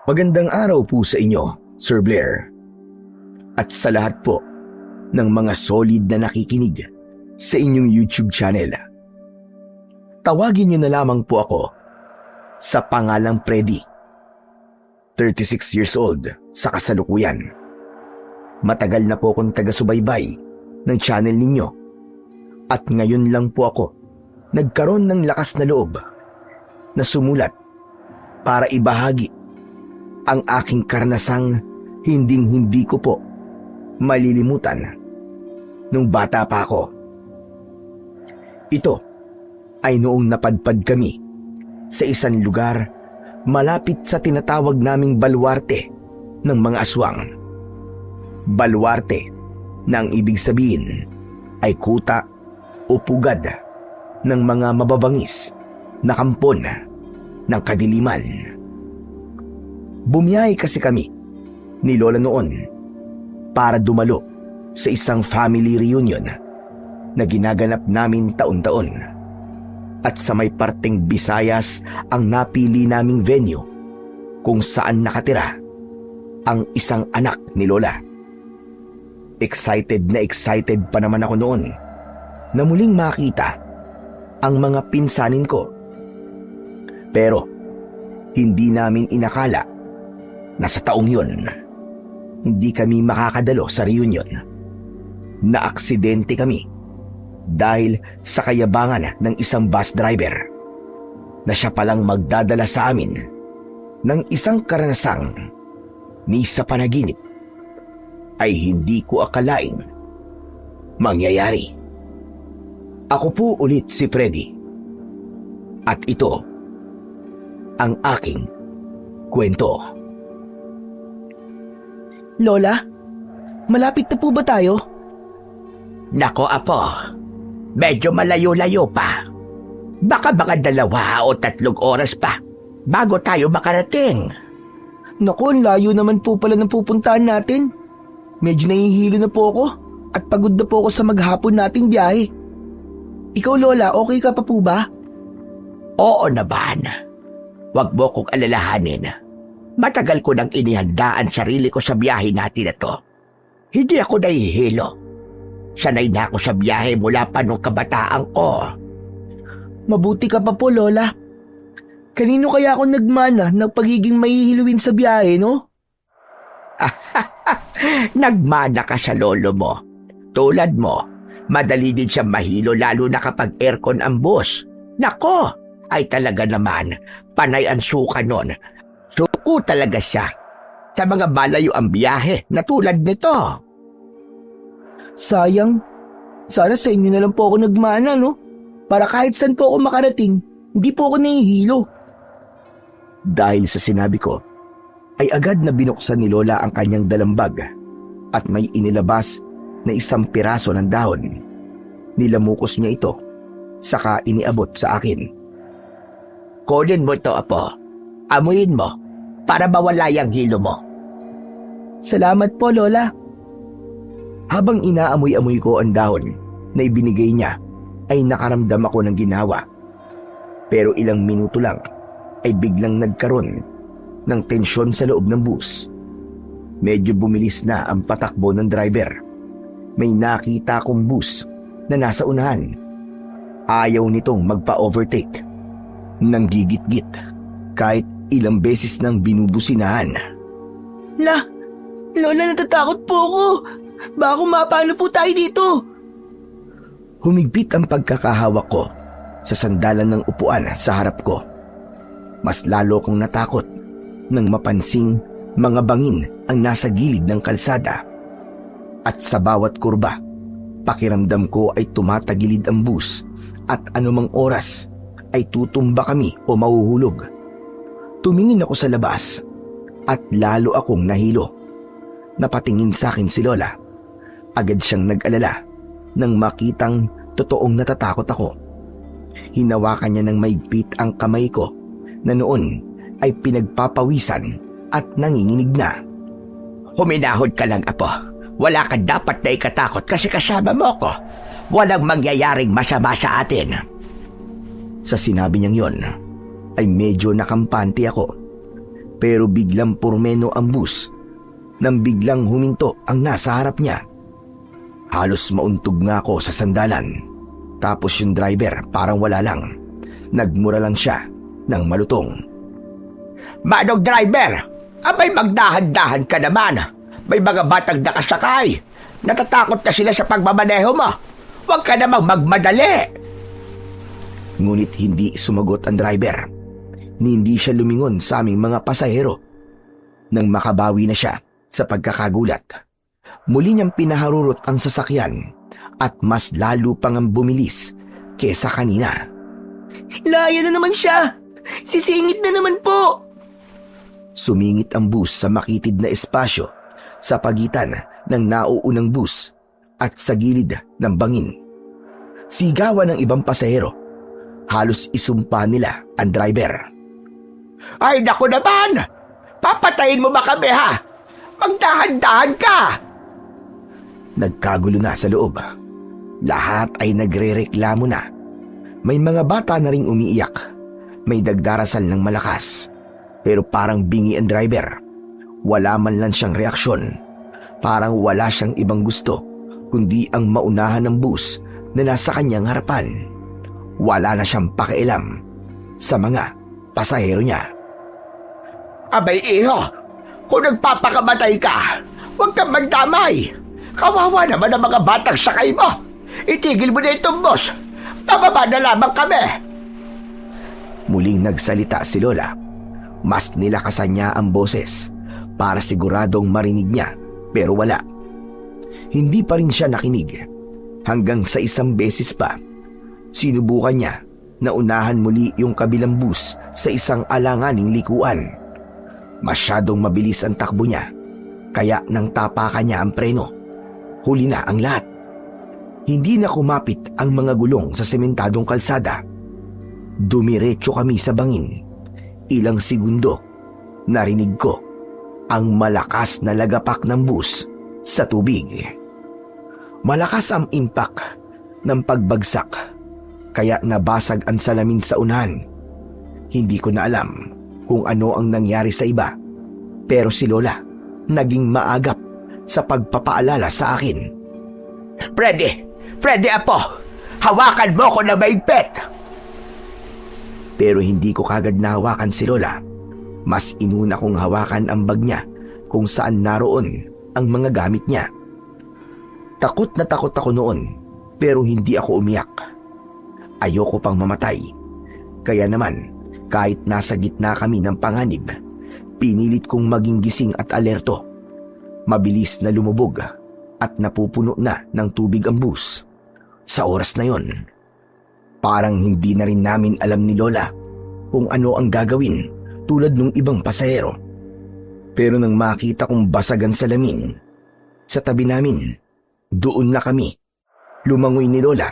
Magandang araw po sa inyo, Sir Blair. At sa lahat po ng mga solid na nakikinig sa inyong YouTube channel. Tawagin niyo na lamang po ako sa pangalang Freddy. 36 years old sa kasalukuyan. Matagal na po akong taga-subaybay ng channel ninyo. At ngayon lang po ako nagkaroon ng lakas na loob na sumulat para ibahagi ang aking karanasang hinding-hindi ko po malilimutan nung bata pa ako. Ito ay noong napadpad kami sa isang lugar malapit sa tinatawag naming baluarte ng mga aswang. Baluarte na ang ibig sabihin ay kuta o pugad ng mga mababangis na kampon ng kadiliman. Bumiyahe kasi kami ni Lola noon para dumalo sa isang family reunion na ginaganap namin taon-taon. At sa may parteng Visayas ang napili naming venue kung saan nakatira ang isang anak ni Lola. Excited na excited pa naman ako noon na muling makita ang mga pinsanin ko. Pero hindi namin inakala na sa taong yun, hindi kami makakadalo sa reunion. Naaksidente kami dahil sa kayabangan ng isang bus driver na siya palang magdadala sa amin ng isang karanasang ni sa panaginip ay hindi ko akalaing mangyayari. Ako po ulit si Freddy at ito ang aking kwento. Lola, malapit na po ba tayo? Nako apo, medyo malayo-layo pa. Baka mga 2 o 3 oras pa bago tayo makarating. Naku, ang layo naman po pala ng pupuntahan natin. Medyo nahihilo na po ako at pagod na po ako sa maghapon nating biyahe. Ikaw Lola, okay ka pa po ba? Oo naman. Huwag mo kong alalahanin. Matagal ko nang inihandaan sarili ko sa biyahe natin na to. Hindi ako nahihilo. Sanay na ako sa biyahe mula pa nung kabataan ko. Mabuti ka pa po Lola. Kanino kaya ako nagmana ng pagiging mahihiluin sa biyahe, no? Nagmana ka sa lolo mo. Tulad mo, madali din siya mahilo lalo na kapag aircon ang bus. Nako, ay talaga naman, panay ang suka nun. Suko talaga siya sa mga malayo ang biyahe na tulad nito. Sayang, sana sa inyo na lang po ako nagmana, no? Para kahit saan po ako makarating, hindi po ako nahihilo. Dahil sa sinabi ko, ay agad na binuksan ni Lola ang kanyang dalambag at may inilabas na isang piraso ng dahon. Nilamukos niya ito, saka iniabot sa akin. Kunin mo ito, apo. Amuyin mo para mawala yung hilo mo. Salamat po, Lola. Habang inaamoy-amoy ko ang dahon na ibinigay niya, ay nakaramdam ako ng ginawa. Pero ilang minuto lang ay biglang nagkaroon ng tensyon sa loob ng bus. Medyo bumilis na ang patakbo ng driver. May nakita kong bus na nasa unahan. Ayaw nitong magpa-overtake. Nanggigit-git kahit ilang beses nang binubusinahan. Lola, natatakot po ako. Baka mapano po tayo dito. Humigpit ang pagkakahawak ko sa sandalan ng upuan sa harap ko. Mas lalo kong natakot nang mapansing mga bangin ang nasa gilid ng kalsada. At sa bawat kurba, pakiramdam ko ay tumatagilid ang bus at anumang oras ay tutumba kami o mahuhulog. Tumingin ako sa labas at lalo akong nahilo. Napatingin sa akin si Lola. Agad siyang nag-alala nang makitang totoong natatakot ako. Hinawakan niya ng maigpit ang kamay ko na noon ay pinagpapawisan at nanginginig na. Huminahod ka lang, apo. Wala ka dapat na ikatakot kasi kasama mo ko. Walang mangyayaring masama sa atin. Sa sinabi niyang yon, ay medyo nakampante ako. Pero biglang purmeno ang bus nang biglang huminto ang nasa harap niya. Halos mauntog nga ako sa sandalan. Tapos yung driver parang wala lang. Nagmura lang siya ng malutong. Manong driver, abay magdahan-dahan ka naman. May mga batang nakasakay. Natatakot na sila sa pagmamaneho mo. Huwag ka namang magmadali. Ngunit hindi sumagot ang driver. Hindi siya lumingon sa aming mga pasahero. Nang makabawi na siya sa pagkakagulat, muli niyang pinaharurot ang sasakyan at mas lalo pang ang bumilis kesa kanina. Laya na naman siya! Sisingit na naman po! Sumingit ang bus sa makitid na espasyo sa pagitan ng nauunang bus at sa gilid ng bangin. Sigawan ng ibang pasahero. Halos isumpa nila ang driver. Ay naku naman! Papatayin mo ba kami ha? Magdahan-dahan ka! Nagkagulo na sa loob. Lahat ay nagrereklamo na. May mga bata na ring umiiyak. May nagdarasal ng malakas. Pero parang bingi ang driver. Wala man lang siyang reaksyon. Parang wala siyang ibang gusto kundi ang maunahan ng bus na nasa kanyang harapan. Wala na siyang pakialam sa mga pasahero niya. Abay iho, kung nagpapakamatay ka, huwag kang magdamay. Kawawa naman ang mga batang sakay mo. Itigil mo na itong bus. Pababa na lamang kami. Muling nagsalita si Lola. Mas nilakasan niya ang boses para siguradong marinig niya, pero wala. Hindi pa rin siya nakinig. Hanggang sa isang beses pa, sinubukan niya na unahan muli yung kabilang bus sa isang alanganing likuan. Masyadong mabilis ang takbo niya, kaya nang tapakan niya ang preno, huli na ang lahat. Hindi na kumapit ang mga gulong sa sementadong kalsada. Dumiretso kami sa bangin. Ilang segundo, narinig ko ang malakas na lagapak ng bus sa tubig. Malakas ang impact ng pagbagsak, kaya nabasag ang salamin sa unahan. Hindi ko na alam kung ano ang nangyari sa iba, pero si Lola naging maagap sa pagpapaalala sa akin. Freddy apo, hawakan mo ko na maigpit. Pero hindi ko kagad nahawakan si Lola. Mas inuna kong hawakan ang bag niya kung saan naroon ang mga gamit niya. Takot na takot ako noon, pero hindi ako umiyak. Ayoko pang mamatay. Kaya naman, kahit nasa gitna kami ng panganib, pinilit kong maging gising at alerto. Mabilis na lumubog at napupuno na ng tubig ang bus. Sa oras na yon, parang hindi na rin namin alam ni Lola kung ano ang gagawin tulad nung ibang pasahero. Pero nang makita kong basagan salamin sa tabi namin, doon na kami. Lumangoy ni Lola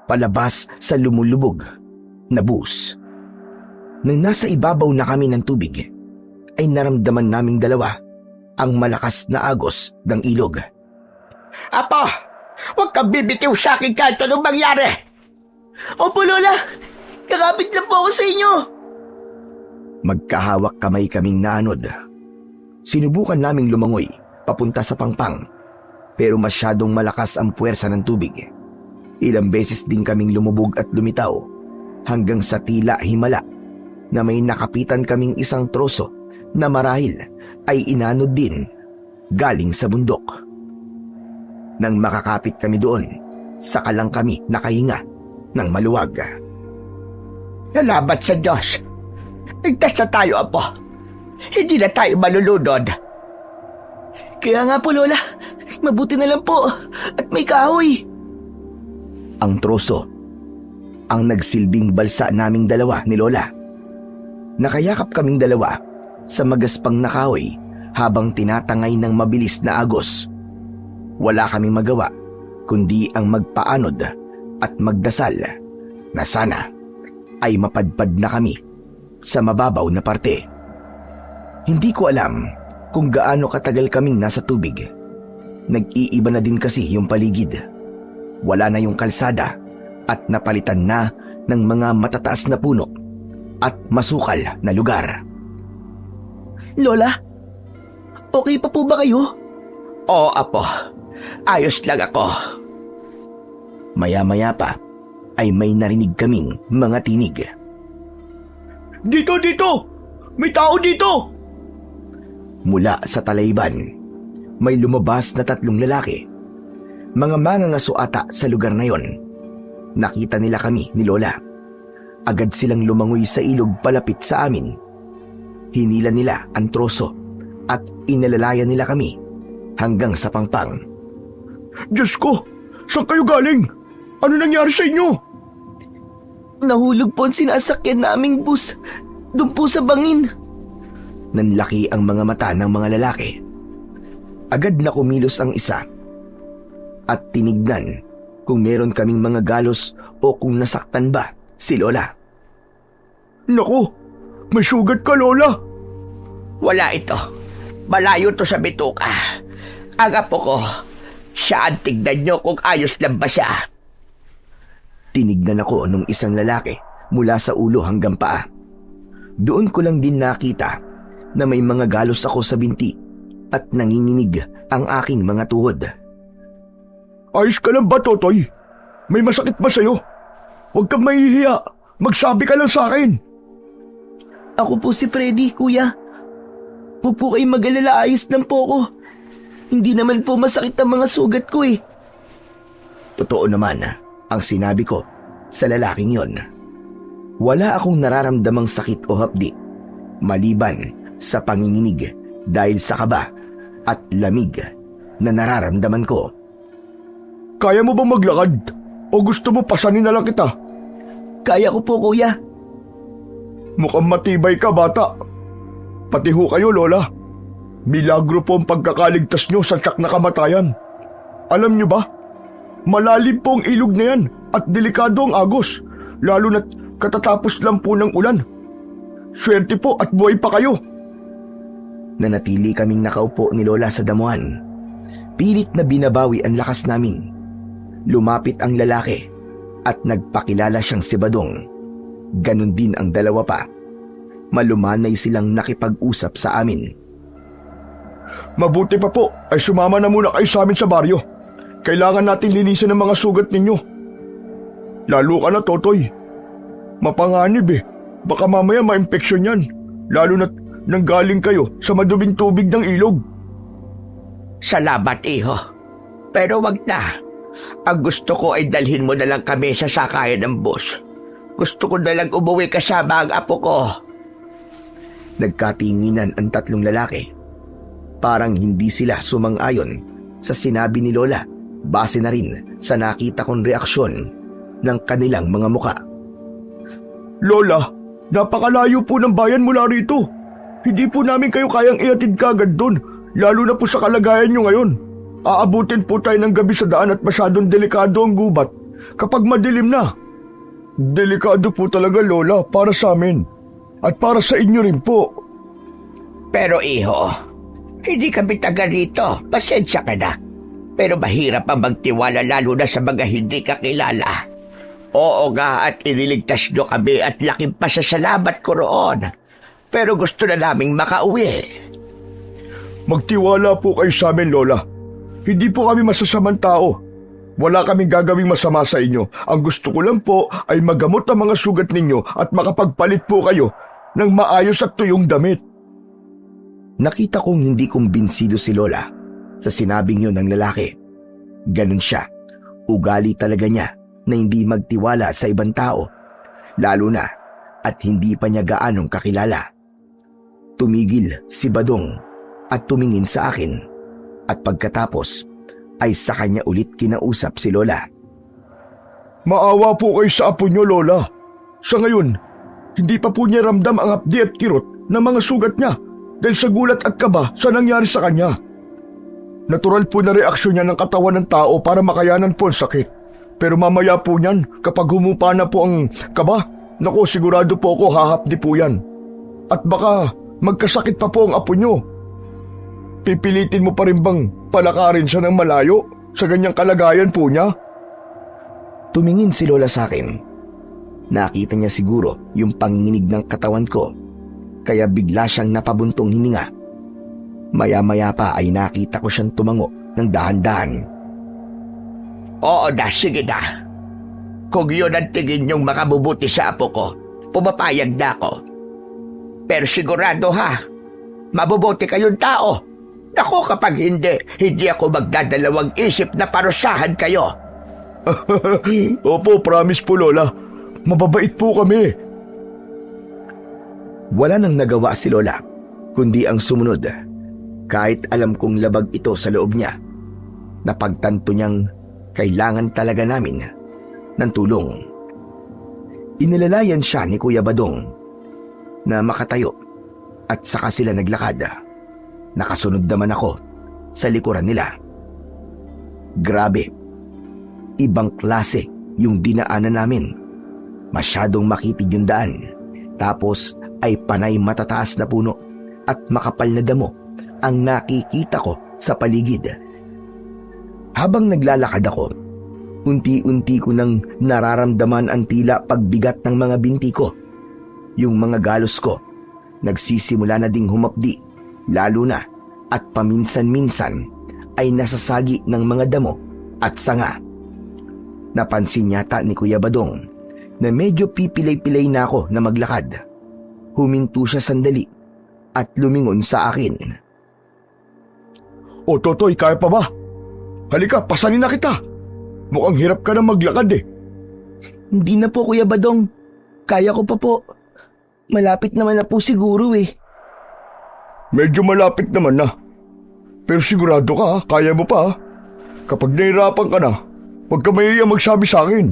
palabas sa lumulubog na bus. Nang nasa ibabaw na kami ng tubig, ay naramdaman naming dalawa ang malakas na agos ng ilog. Apo, huwag kang bibitiw sa akin kahit anong mangyari. Opo, Lola! Kakapit na po ako sa inyo! Magkahawak kamay kaming naanod. Sinubukan naming lumangoy papunta sa pangpang, pero masyadong malakas ang puwersa ng tubig. Ilang beses din kaming lumubog at lumitaw hanggang sa tila himala na may nakapitan kaming isang troso na marahil ay inanod din galing sa bundok. Nang makakapit kami doon, saka lang kami nakahinga ng maluwag. Salamat sa Diyos. Ligtas na tayo, Apo. Hindi na tayo malulunod. Kaya nga po, Lola. Mabuti na lang po at may kahoy. Ang troso ang nagsilbing balsa naming dalawa ni Lola. Nakayakap kaming dalawa sa magaspang na kahoy habang tinatangay ng mabilis na agos. Wala kaming magawa kundi ang magpaanod at magdasal na sana ay mapadpad na kami sa mababaw na parte. Hindi ko alam kung gaano katagal kaming nasa tubig. Nag-iiba na din kasi yung paligid. Wala na yung kalsada at napalitan na ng mga matataas na puno at masukal na lugar. Lola, okay pa po ba kayo? Oo, apo. Ayos lang ako. Maya-maya pa ay may narinig kaming mga tinig. Dito! May tao dito! Mula sa talayban, may lumabas na 3 lalaki. Mga mangangaso ata sa lugar na yon. Nakita nila kami ni Lola. Agad silang lumangoy sa ilog palapit sa amin. Hinila nila ang troso at inalalayan nila kami hanggang sa pangpang. Diyos ko! Saan kayo galing? Ano nangyari sa inyo? Nahulog po ang sinasakyan naming bus. Doon po sa bangin. Nanlaki ang mga mata ng mga lalaki. Agad na kumilos ang isa at tinignan kung meron kaming mga galos o kung nasaktan ba si Lola. Naku! May sugat ka, Lola! Wala ito. Malayo to sa bituka. Ang apo ko, siya ang tignan nyo kung ayos lang ba siya. Tinignan ako nung isang lalaki mula sa ulo hanggang paa. Doon ko lang din nakita na may mga galos ako sa binti at nanginginig ang aking mga tuhod. Ayos ka lang ba, Totoy? May masakit ba sa'yo? Huwag kang mahihiya. Magsabi ka lang sa akin. Ako po si Freddy, kuya. Huwag po kayong mag-alala, ayos lang po ako. Hindi naman po masakit ang mga sugat ko eh. Totoo naman ang sinabi ko sa lalaking yon. Wala akong nararamdamang sakit o hapdi maliban sa panginginig dahil sa kaba at lamig na nararamdaman ko. Kaya mo bang maglakad? O gusto mo pasanin na lang kita? Kaya ko po, kuya. Mukhang matibay ka, bata. Pati ho kayo, Lola. Milagro po ang pagkakaligtas nyo sa tiyak na kamatayan. Alam nyo ba? Malalim po ang ilog na yan at delikado ang agos, lalo na't katatapos lang po ng ulan. Swerte po at buhay pa kayo. Nanatili kaming nakaupo ni Lola sa damuhan. Pilit na binabawi ang lakas namin. Lumapit ang lalaki at nagpakilala siyang si Badong. Ganon din ang dalawa pa. Malumanay silang nakipag-usap sa amin. Mabuti pa po ay sumama na muna kayo sa amin sa baryo. Kailangan natin linisin ang mga sugat ninyo. Lalo ka na, Totoy. Mapanganib eh. Baka mamaya ma-infeksyon yan. Lalo na't nanggaling kayo sa maduming tubig ng ilog. Salamat, iho. Pero wag na. Ang gusto ko ay dalhin mo na lang kami sa sakayan ng bus. Gusto ko na lang umuwi kasama ang apo ko. Nagkatinginan ang 3 lalaki. Parang hindi sila sumang-ayon sa sinabi ni Lola base na rin sa nakita kong reaksyon ng kanilang mga muka. Lola, napakalayo po ng bayan mula rito. Hindi po namin kayo kayang ihatid kagad doon, lalo na po sa kalagayan nyo ngayon. Aabutin po tayo ng gabi sa daan at masyadong delikado ang gubat kapag madilim na. Delikado po talaga, Lola, para sa amin. At para sa inyo rin po. Pero iho, hindi kami taga rito. Pasensya ka na. Pero mahirap ang magtiwala lalo na sa mga hindi kakilala. Oo nga at iniligtas nyo kami at laking pasasalamat ko roon. Pero gusto na naming makauwi. Magtiwala po kayo sa amin, Lola. Hindi po kami masasamang tao. Wala kaming gagawing masama sa inyo. Ang gusto ko lang po ay magamot ang mga sugat ninyo at makapagpalit po kayo ng maayos at tuyong damit. Nakita kong hindi kumbinsido si Lola sa sinabing yun ng lalaki. Ganun siya. Ugali talaga niya na hindi magtiwala sa ibang tao, lalo na at hindi pa niya gaanong kakilala. Tumigil si Badong at tumingin sa akin at pagkatapos ay sa kanya ulit kinausap si Lola. Maawa po kayo sa apo niyo, Lola. Sa ngayon, hindi pa po niya ramdam ang hapdi at kirot ng mga sugat niya dahil sa gulat at kaba sa nangyari sa kanya. Natural po na reaksyon niya ng katawan ng tao para makayanan po ang sakit. Pero mamaya po niyan, kapag humupa na po ang kaba, naku, sigurado po ako hahapdi po yan. At baka magkasakit pa po ang apo niyo. Pipilitin mo pa rin bang palakarin siya ng malayo sa ganyang kalagayan po niya? Tumingin si Lola sa akin. Nakita niya siguro yung panginginig ng katawan ko. kaya bigla siyang napabuntong hininga. Maya-maya pa ay nakita ko siyang tumango ng dahan-dahan. Oo na, sige na. Kung yun ang tingin niyong makabubuti sa apo ko, pumapayag na ako. Pero sigurado ha, mabubuti kayong tao. Naku, kapag hindi ako magdadalawang isip na parusahan kayo. Opo, promise po Lola. Mababait po kami. Wala nang nagawa si Lola, kundi ang sumunod. Kahit alam kong labag ito sa loob niya, napagtanto niyang kailangan talaga namin ng tulong. Inilalayan siya ni Kuya Badong na makatayo at saka sila naglakad. Nakasunod naman ako sa likuran nila. Grabe, ibang klase yung dinaanan namin. Masyadong makitid yung daan, tapos ay panay matataas na puno at makapal na damo ang nakikita ko sa paligid. Habang naglalakad ako, unti-unti ko nang nararamdaman ang tila pagbigat ng mga binti ko. Yung mga galos ko nagsisimula na ding humapdi, lalo na at paminsan-minsan ay nasasagi ng mga damo at sanga. Napansin yata ni Kuya Badong na medyo pipilay-pilay na ako na maglakad. Huminto siya sandali at lumingon sa akin. O Totoy, kaya pa ba? Halika, pasanin na kita. Mukhang hirap ka na maglakad eh. Hindi na po, Kuya Badong. Kaya ko pa po. Malapit naman na po siguro eh. Medyo malapit naman na. Pero sigurado ka ha, kaya mo pa ha. Kapag nahirapan ka na, huwag ka mahihiyang magsabi sa akin.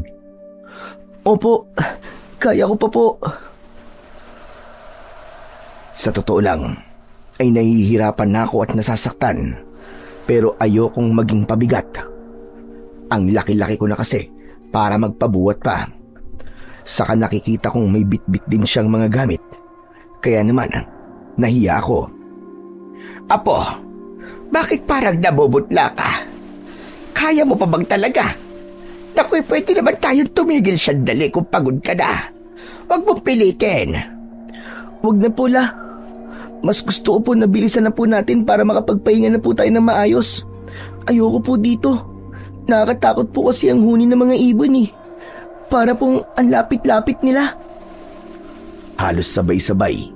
Opo, kaya ko pa po. Sa totoo lang, ay nahihirapan na ako at nasasaktan. Pero ayokong maging pabigat. Ang laki-laki ko na kasi para magpabuhat pa. Saka nakikita kong may bit-bit din siyang mga gamit. Kaya naman, nahiya ako. Apo, bakit parang nabubutla ka? Kaya mo pa bang talaga? Naku, pwede naman tayong tumigil sandali kung pagod ka na. Huwag mong pilitin. Huwag na po la. Mas gusto ko po na bilisan na po natin para makapagpahinga na po tayo ng maayos. Ayoko po dito. Nakakatakot po kasi ang huni ng mga ibon eh. Para pong ang lapit-lapit nila. Halos sabay-sabay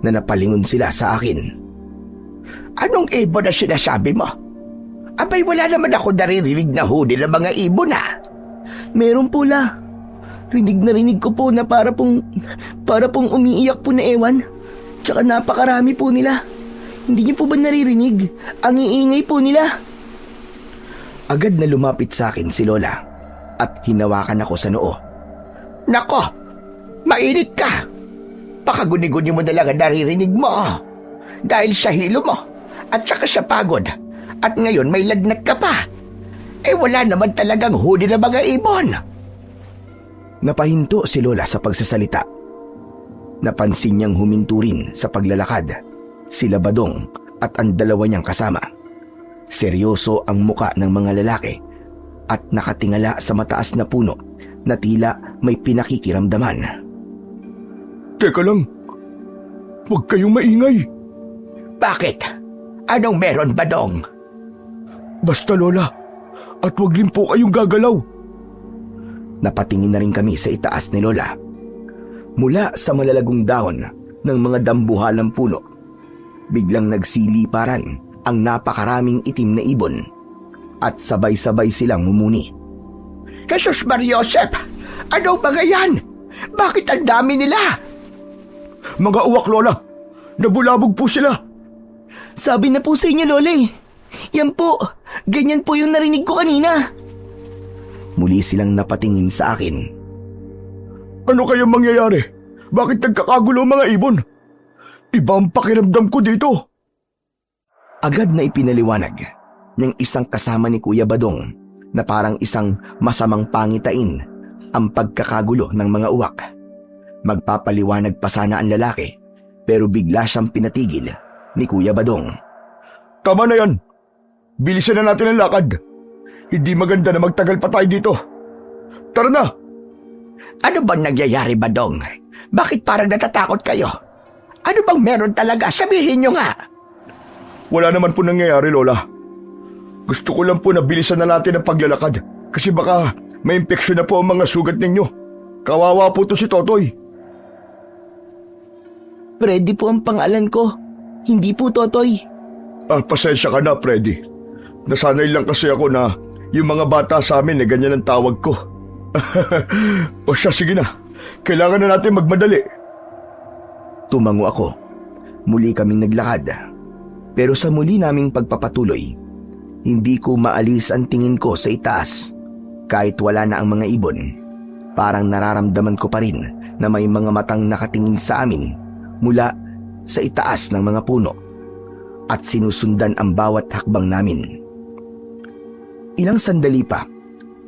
na napalingon sila sa akin. Anong ibon na sinasabi mo? Abay, wala naman ako naririnig na huni ng mga ibon ah. Meron po la. Rinig na rinig ko po na para pong umiiyak po na ewan. Tsaka napakarami po nila. Hindi niyo po ba naririnig? Ang iingay po nila. Agad na lumapit sa akin si Lola at hinawakan ako sa noo. Nako, mainit ka. Pakaguni-guni mo na lang ang naririnig mo. Dahil sa hilo mo at saka sa pagod. At ngayon may lagnat ka pa. Eh wala naman talagang huni na mga ibon. Napahinto si Lola sa pagsasalita. Napansin niyang huminto rin sa paglalakad sila Badong at ang dalawa niyang kasama. Seryoso ang muka ng mga lalaki at nakatingala sa mataas na puno na tila may pinakikiramdaman. Teka lang, huwag kayong maingay. Bakit? Anong meron, Badong? Basta Lola, at huwag rin po kayong gagalaw. Napatingin na rin kami sa itaas ni Lola. Mula sa malalagong dahon ng mga dambuhalang puno, biglang nagsiliparan ang napakaraming itim na ibon at sabay-sabay silang mumuni. Jesus Mariosep! Ano ba yan? Bakit ang dami nila? Mga uwak Lola, nabulabog po sila. Sabi na po sa inyo, Lola eh. Yan po, ganyan po yung narinig ko kanina. Muli silang napatingin sa akin. Ano kayang mangyayari? Bakit nagkakagulo ang mga ibon? Iba ang pakiramdam ko dito. Agad na ipinaliwanag ng isang kasama ni Kuya Badong na parang isang masamang pangitain ang pagkakagulo ng mga uwak. Magpapaliwanag pa sana ang lalaki pero bigla siyang pinatigil ni Kuya Badong. Tama na yan. Bilisan na natin ang lakad. Hindi maganda na magtagal pa tayo dito. Tara na! Ano bang nangyayari, Badong? Bakit parang natatakot kayo? Ano bang meron talaga? Sabihin nyo nga. Wala naman po nangyayari, Lola. Gusto ko lang po na bilisan na natin ang paglalakad kasi baka may impeksyon na po ang mga sugat ninyo. Kawawa po to si Totoy. Freddy po ang pangalan ko. Hindi po Totoy. Pasensya ka na, Freddy. Nasanay lang kasi ako na yung mga bata sa amin ganyan ang tawag ko. O siya, sige na. Kailangan na natin magmadali. Tumango ako. Muli kaming naglakad. Pero sa muli naming pagpapatuloy, hindi ko maalis ang tingin ko sa itaas. Kahit wala na ang mga ibon, parang nararamdaman ko pa rin na may mga matang nakatingin sa amin mula sa itaas ng mga puno at sinusundan ang bawat hakbang namin. Ilang sandali pa,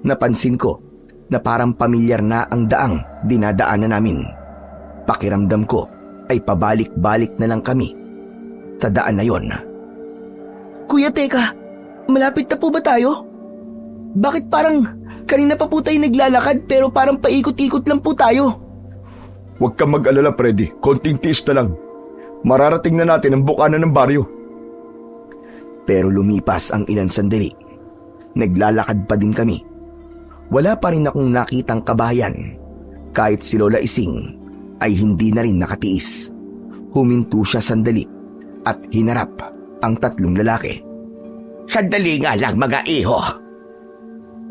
napansin ko na parang pamilyar na ang daang dinadaanan namin. Pakiramdam ko ay pabalik-balik na lang kami sa daan na yon. Kuya, teka, malapit na po ba tayo? Bakit parang kanina pa po tayo naglalakad pero parang paikot-ikot lang po tayo? Huwag kang mag-alala, Freddy. Konting tiis na lang. Mararating na natin ang bukana ng baryo. Pero lumipas ang ilang sandali. Naglalakad pa din kami. Wala pa rin akong nakitang kabayan. Kahit si Lola Ising ay hindi na rin nakatiis. Huminto siya sandali at hinarap ang tatlong lalaki. Sandali nga lang, mga iho.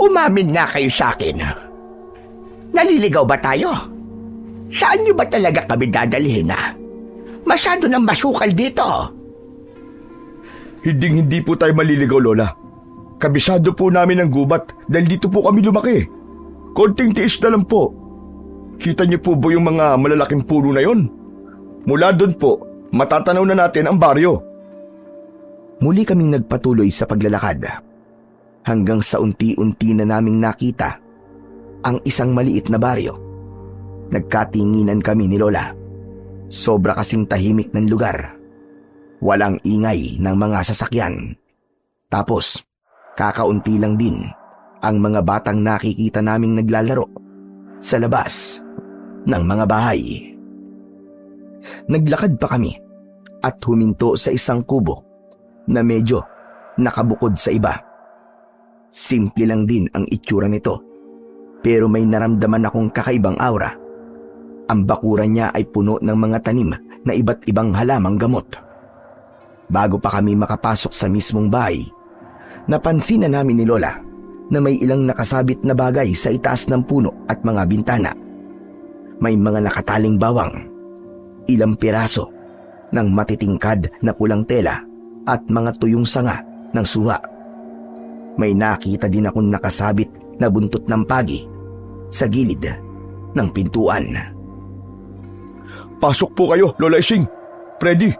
Umamin na kayo sa akin. Naliligaw ba tayo? Saan niyo ba talaga kami dadalhin na? Masyado nang masukal dito. Hindi po tayo maliligaw, Lola. Kabisado po namin ang gubat dahil dito po kami lumaki. Konting tiis na lang po. Kita niyo po ba yung mga malalaking puno na yon? Mula doon po, matatanaw na natin ang baryo. Muli kaming nagpatuloy sa paglalakad. Hanggang sa unti-unti na naming nakita ang isang maliit na baryo. Nagkatinginan kami ni Lola. Sobra kasing tahimik ng lugar. Walang ingay ng mga sasakyan. Tapos, kakaunti lang din ang mga batang nakikita naming naglalaro sa labas ng mga bahay. Naglakad pa kami at huminto sa isang kubo na medyo nakabukod sa iba. Simple lang din ang itsura nito, pero may naramdaman akong kakaibang aura. Ang bakuran niya ay puno ng mga tanim na iba't ibang halamang gamot. Bago pa kami makapasok sa mismong bahay, napansin na namin ni Lola na may ilang nakasabit na bagay sa itaas ng puno at mga bintana. May mga nakataling bawang, ilang piraso ng matitingkad na pulang tela at mga tuyong sanga ng suha. May nakita din akong nakasabit na buntot ng pagi sa gilid ng pintuan. Pasok po kayo, Lola Ising. Freddy.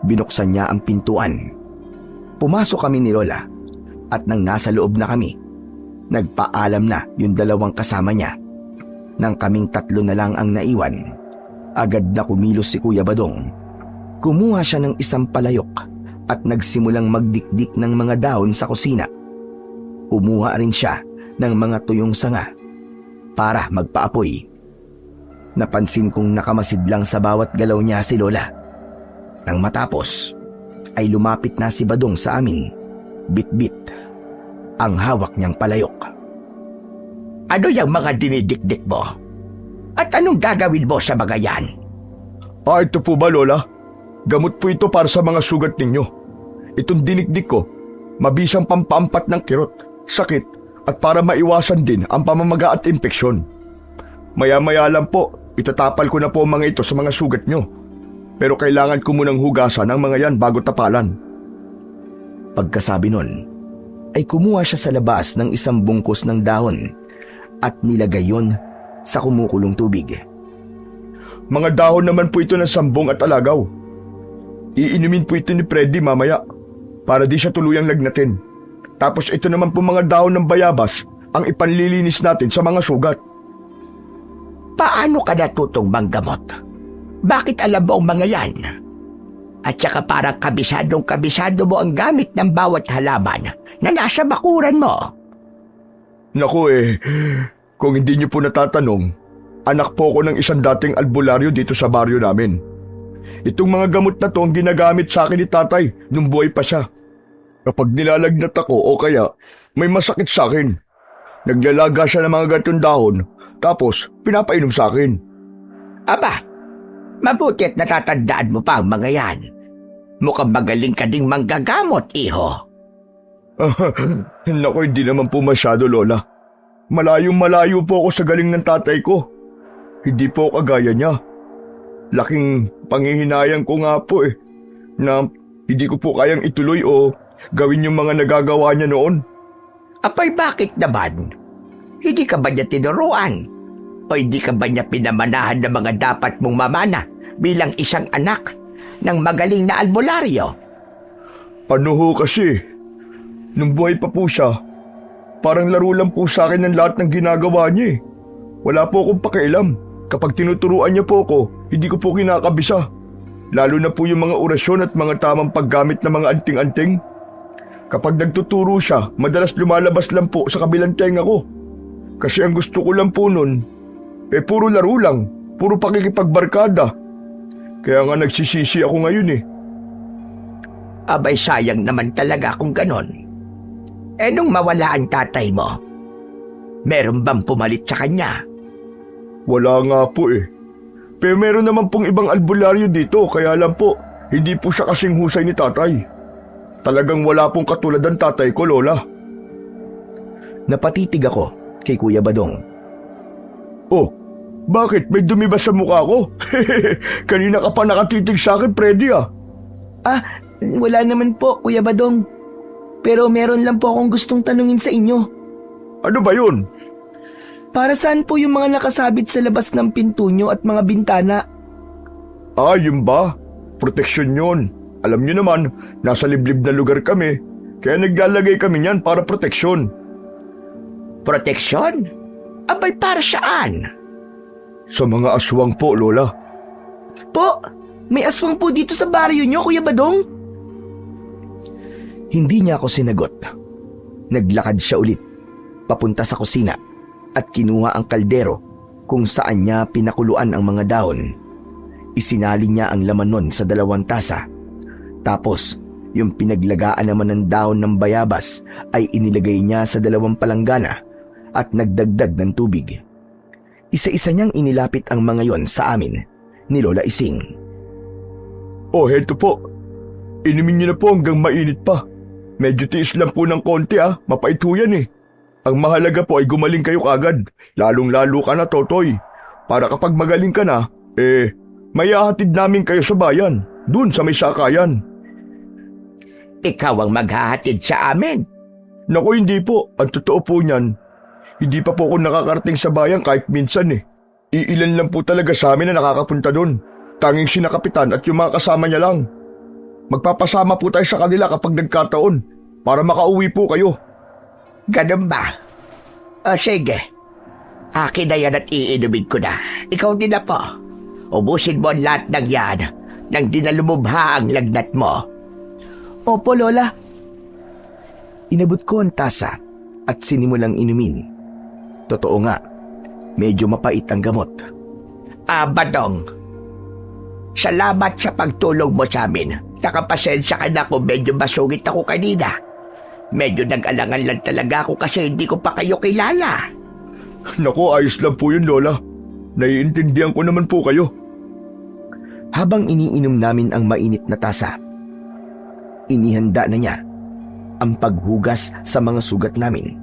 Binuksan niya ang pintuan. Pumasok kami ni Lola at nang nasa loob na kami, nagpaalam na yung dalawang kasama niya. Nang kaming tatlo na lang ang naiwan, agad na kumilos si Kuya Badong. Kumuha siya ng isang palayok at nagsimulang magdikdik ng mga dahon sa kusina. Kumuha rin siya ng mga tuyong sanga para magpaapoy. Napansin kong nakamasid lang sa bawat galaw niya si Lola. Nang matapos, ay lumapit na si Badong sa amin. Bit-bit ang hawak niyang palayok. Ano yung mga dinidikdik mo? At anong gagawin mo sa mga yan? Ito po ba, Lola? Gamot po ito para sa mga sugat ninyo. Itong dinikdik ko, mabisang pampampat ng kirot, sakit, at para maiwasan din ang pamamaga at impeksyon. Maya-maya lang po, itatapal ko na po ang mga ito sa mga sugat nyo. Pero kailangan ko munang hugasan ang mga yan bago tapalan. Pagkasabi nun, ay kumuha siya sa labas ng isang bungkus ng dahon at nilagay yon sa kumukulong tubig. Mga dahon naman po ito ng sambong at alagaw. Iinumin po ito ni Freddy mamaya para di siya tuluyang lagnatin. Tapos ito naman po mga dahon ng bayabas ang ipanlilinis natin sa mga sugat. Paano ka natutong manggamot? Bakit alam mo ang mga yan? At saka parang kabisado mo ang gamit ng bawat halaman na nasa bakuran mo. Naku kung hindi niyo po natatanong, anak po ako ng isang dating albularyo dito sa baryo namin. Itong mga gamot na to ang ginagamit sa akin ni tatay nung buhay pa siya. Kapag nilalagnat ako o kaya may masakit sa akin, naglalaga siya ng mga gatong dahon tapos pinapainom sa akin. Aba, mabuti at natatandaan mo pa ang mga yan. Mukhang magaling ka ding manggagamot, iho. Naku, hindi naman po masyado, Lola. Malayong-malayo po ako sa galing ng tatay ko. Hindi po kagaya niya. Laking panghihinayang ko nga po na hindi ko po kayang ituloy o gawin yung mga nagagawa niya noon. Apay bakit naman? Hindi ka ba niya tinuruan? O hindi ka ba niya pinamanahan ng mga dapat mong mamana bilang isang anak ng magaling na albularyo? Ano ho kasi, nung buhay pa po siya, parang laro lang po sa akin ng lahat ng ginagawa niya. Wala po akong pakialam. Kapag tinuturuan niya po ako, hindi ko po kinakabisa. Lalo na po yung mga orasyon at mga tamang paggamit ng mga anting-anting. Kapag nagtuturo siya, madalas lumalabas lang po sa kabilang tenga ko. Kasi ang gusto ko lang po nun, puro laro lang, puro pakikipagbarkada. Kaya nga nagsisisi ako ngayon. Abay sayang naman talaga kung ganon. Nung mawala ang tatay mo, meron bang pumalit sa kanya? Wala nga po Pero meron naman pong ibang albularyo dito, kaya lang po, hindi po siya kasing husay ni tatay. Talagang wala pong katulad ng tatay ko, Lola. Napatitig ako kay Kuya Badong. Oh, bakit? May dumi ba sa mukha ko? Kanina ka pa nakatitig sa akin, Freddy Wala naman po, Kuya Badong. Pero meron lang po akong gustong tanungin sa inyo. Ano ba yun? Para saan po yung mga nakasabit sa labas ng pinto nyo at mga bintana? Yun ba? Proteksyon yun. Alam nyo naman, nasa liblib na lugar kami, kaya naglalagay kami niyan para proteksyon. Proteksyon? Abay para saan? Sa mga aswang po, Lola. Po, may aswang po dito sa baryo nyo, Kuya Badong? Hindi niya ako sinagot. Naglakad siya ulit, papunta sa kusina at kinuha ang kaldero kung saan niya pinakuluan ang mga dahon. Isinali niya ang laman nun sa 2 tasa. Tapos, yung pinaglagaan naman ng dahon ng bayabas ay inilagay niya sa 2 palanggana at nagdagdag ng tubig. Isa-isa niyang inilapit ang mga yon sa amin ni Lola Ising. Heto po. Inumin niyo na po hanggang mainit pa. Medyo tiis lang po ng konti mapait ho yan Ang mahalaga po ay gumaling kayo kagad, lalong-lalo ka na, Totoy. Para kapag magaling ka na, may ahatid namin kayo sa bayan, dun sa may sakayan. Ikaw ang maghahatid sa amin. Naku, hindi po. Ang totoo po niyan, hindi pa po ako nakakarating sa bayan kahit minsan Iilan lang po talaga sa amin na nakakapunta dun. Tanging sina Kapitan at yung mga kasama niya lang. Magpapasama po tayo sa kanila kapag nagkataon para makauwi po kayo. Ganun ba? Sige. Akin na yan at iinumin ko na. Ikaw din na po. Ubusin mo ang lahat ng yan nang di na lumubha ang lagnat mo. Opo, Lola. Inabot ko ang tasa at sinimulang inumin. Totoo nga, medyo mapait ang gamot. Badong. Salamat sa pagtulong mo sa amin. Nakapasensya ka na kung medyo masungit ako kanina. Medyo nag-alangan lang talaga ako kasi hindi ko pa kayo kilala. Naku, ayos lang po yun, Lola. Naiintindihan ko naman po kayo. Habang iniinom namin ang mainit na tasa, inihanda na niya ang paghugas sa mga sugat namin.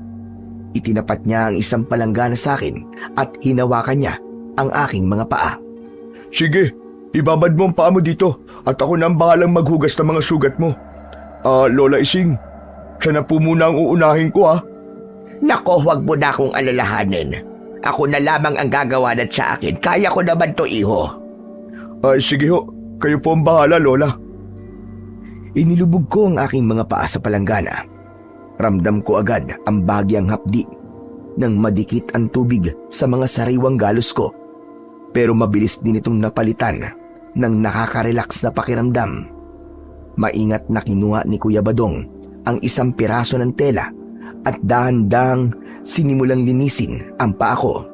Itinapat niya ang isang palanggana sa akin at hinawakan niya ang aking mga paa. Sige, ibabad mo ang paa mo dito at ako na ang bahalang maghugas ng mga sugat mo. Lola Ising, siya na po muna ang uunahin ko Nako, huwag mo na akong alalahanin. Ako na lamang ang gagawa na sa akin. Kaya ko naman to, iho. Sige ho, kayo po ang bahala, Lola. Inilubog ko ang aking mga paa sa palanggana. Ramdam ko agad ang bagyang hapdi nang madikit ang tubig sa mga sariwang galos ko. Pero mabilis din itong napalitan ng nakaka-relax na pakiramdam. Maingat na kinuha ni Kuya Badong ang isang piraso ng tela at dahan-dahang sinimulang linisin ang paa ko.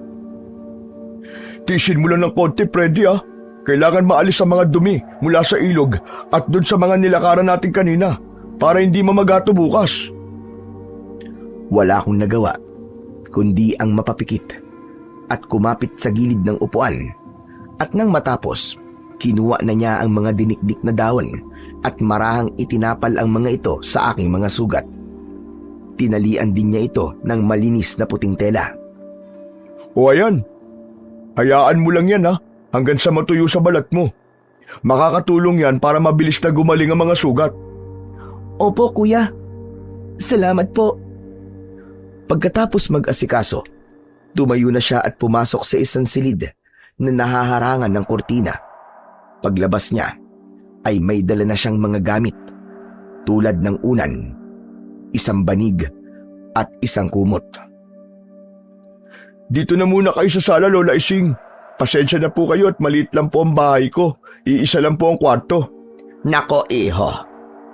Tisin mo lang ng konti, Freddy Kailangan maalis ang mga dumi mula sa ilog at dun sa mga nilakaran natin kanina para hindi mamagato bukas. Wala akong nagawa kundi ang mapapikit at kumapit sa gilid ng upuan, at nang matapos, kinuha na niya ang mga dinikdik na dahon at marahang itinapal ang mga ito sa aking mga sugat. Tinalian din niya ito ng malinis na puting tela. O ayan, hayaan mo lang yan hanggang sa matuyo sa balat mo. Makakatulong yan para mabilis na gumaling ang mga sugat. Opo, kuya. Salamat po. Pagkatapos mag-asikaso, tumayo na siya at pumasok sa isang silid na nahaharangan ng kurtina. Paglabas niya, ay may dala na siyang mga gamit tulad ng unan, isang banig at isang kumot. Dito na muna kayo sa sala, Lola Ising. Pasensya na po kayo at maliit lang po ang bahay ko. Iisa lang po ang kwarto. Nako, iho.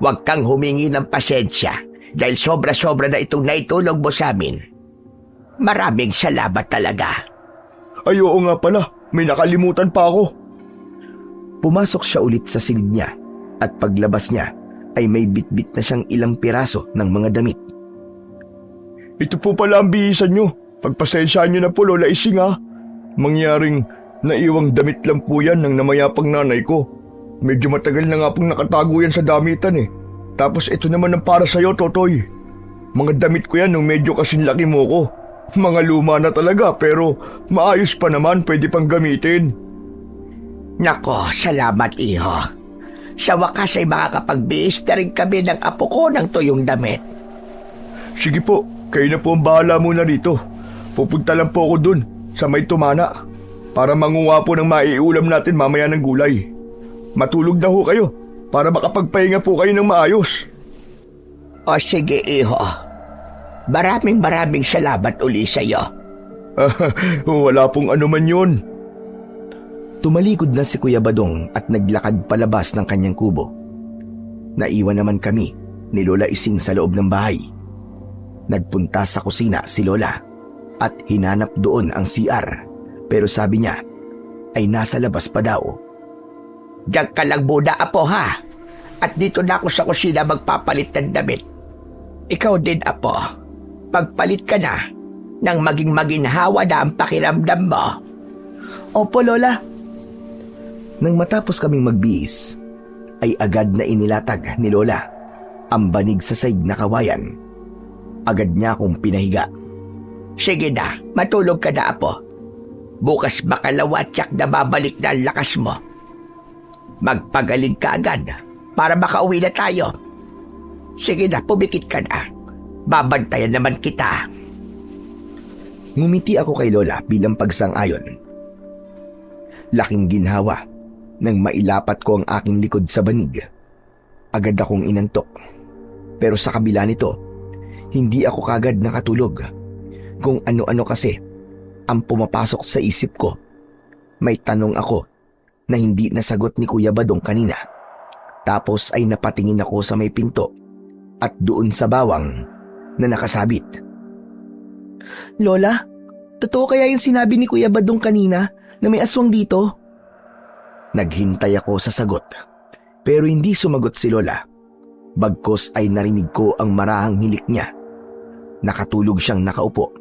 Huwag kang humingi ng pasensya dahil sobra-sobra na itong naitulog mo sa amin. Maraming salamat talaga. Ay oo nga pala, may nakalimutan pa ako. Pumasok siya ulit sa silid niya at paglabas niya ay may bitbit na siyang ilang piraso ng mga damit. Ito po pala ang bihisan nyo. Pagpasensyaan nyo na po, Lola Ising Mangyaring naiwang damit lang po yan ng namayapang nanay ko. Medyo matagal na nga pong nakatago yan sa damitan Tapos ito naman ang para sa'yo, Totoy. Mga damit ko yan nung medyo kasing laki mo ko. Mga luma na talaga pero maayos pa naman, pwede pang gamitin. Nako, salamat, iho. Sa wakas ay makakapagbihis na rin kami ng apo ko ng tuyong damit. Sige po, kayo na po ang bahala muna rito. Pupunta lang po ako dun sa may tumana para manguha po ng maiulam natin mamaya ng gulay. Matulog na ho kayo para makapagpahinga po kayo ng maayos. O sige, iho. Maraming salamat uli sa'yo. Wala pong anuman yun. Tumalikod na si Kuya Badong at naglakad palabas ng kanyang kubo. Naiwan naman kami ni Lola Ising sa loob ng bahay. Nagpunta sa kusina si Lola at hinanap doon ang CR, pero sabi niya ay nasa labas pa daw. Diyan ka lang muna, apo, ha? At dito na ako sa kusina magpapalit ng damit. Ikaw din, apo. Pagpalit ka na nang maging maginhawa na ang pakiramdam mo. Opo, Lola. Nang matapos kaming magbihis, ay agad na inilatag ni Lola ang banig sa saig na kawayan. Agad niya akong pinahiga. Sige na, matulog ka na, apo. Bukas makalawa tiyak na babalik na ang lakas mo. Magpagaling ka agad para makauwi na tayo. Sige na, pumikit ka na. Babantayan naman kita. Ngumiti ako kay Lola bilang pagsang-ayon. Laking ginhawa nang mailapat ko ang aking likod sa banig. Agad akong inantok. Pero sa kabila nito, hindi ako kagad nakatulog. Kung ano-ano kasi ang pumapasok sa isip ko. May tanong ako na hindi nasagot ni Kuya Badong kanina. Tapos ay napatingin ako sa may pinto at doon sa bawang na nakasabit. Lola, totoo kaya yung sinabi ni Kuya Badong kanina na may aswang dito? Naghintay ako sa sagot pero hindi sumagot si Lola. Bagkos ay narinig ko ang marahang hilik niya. Nakatulog siyang nakaupo.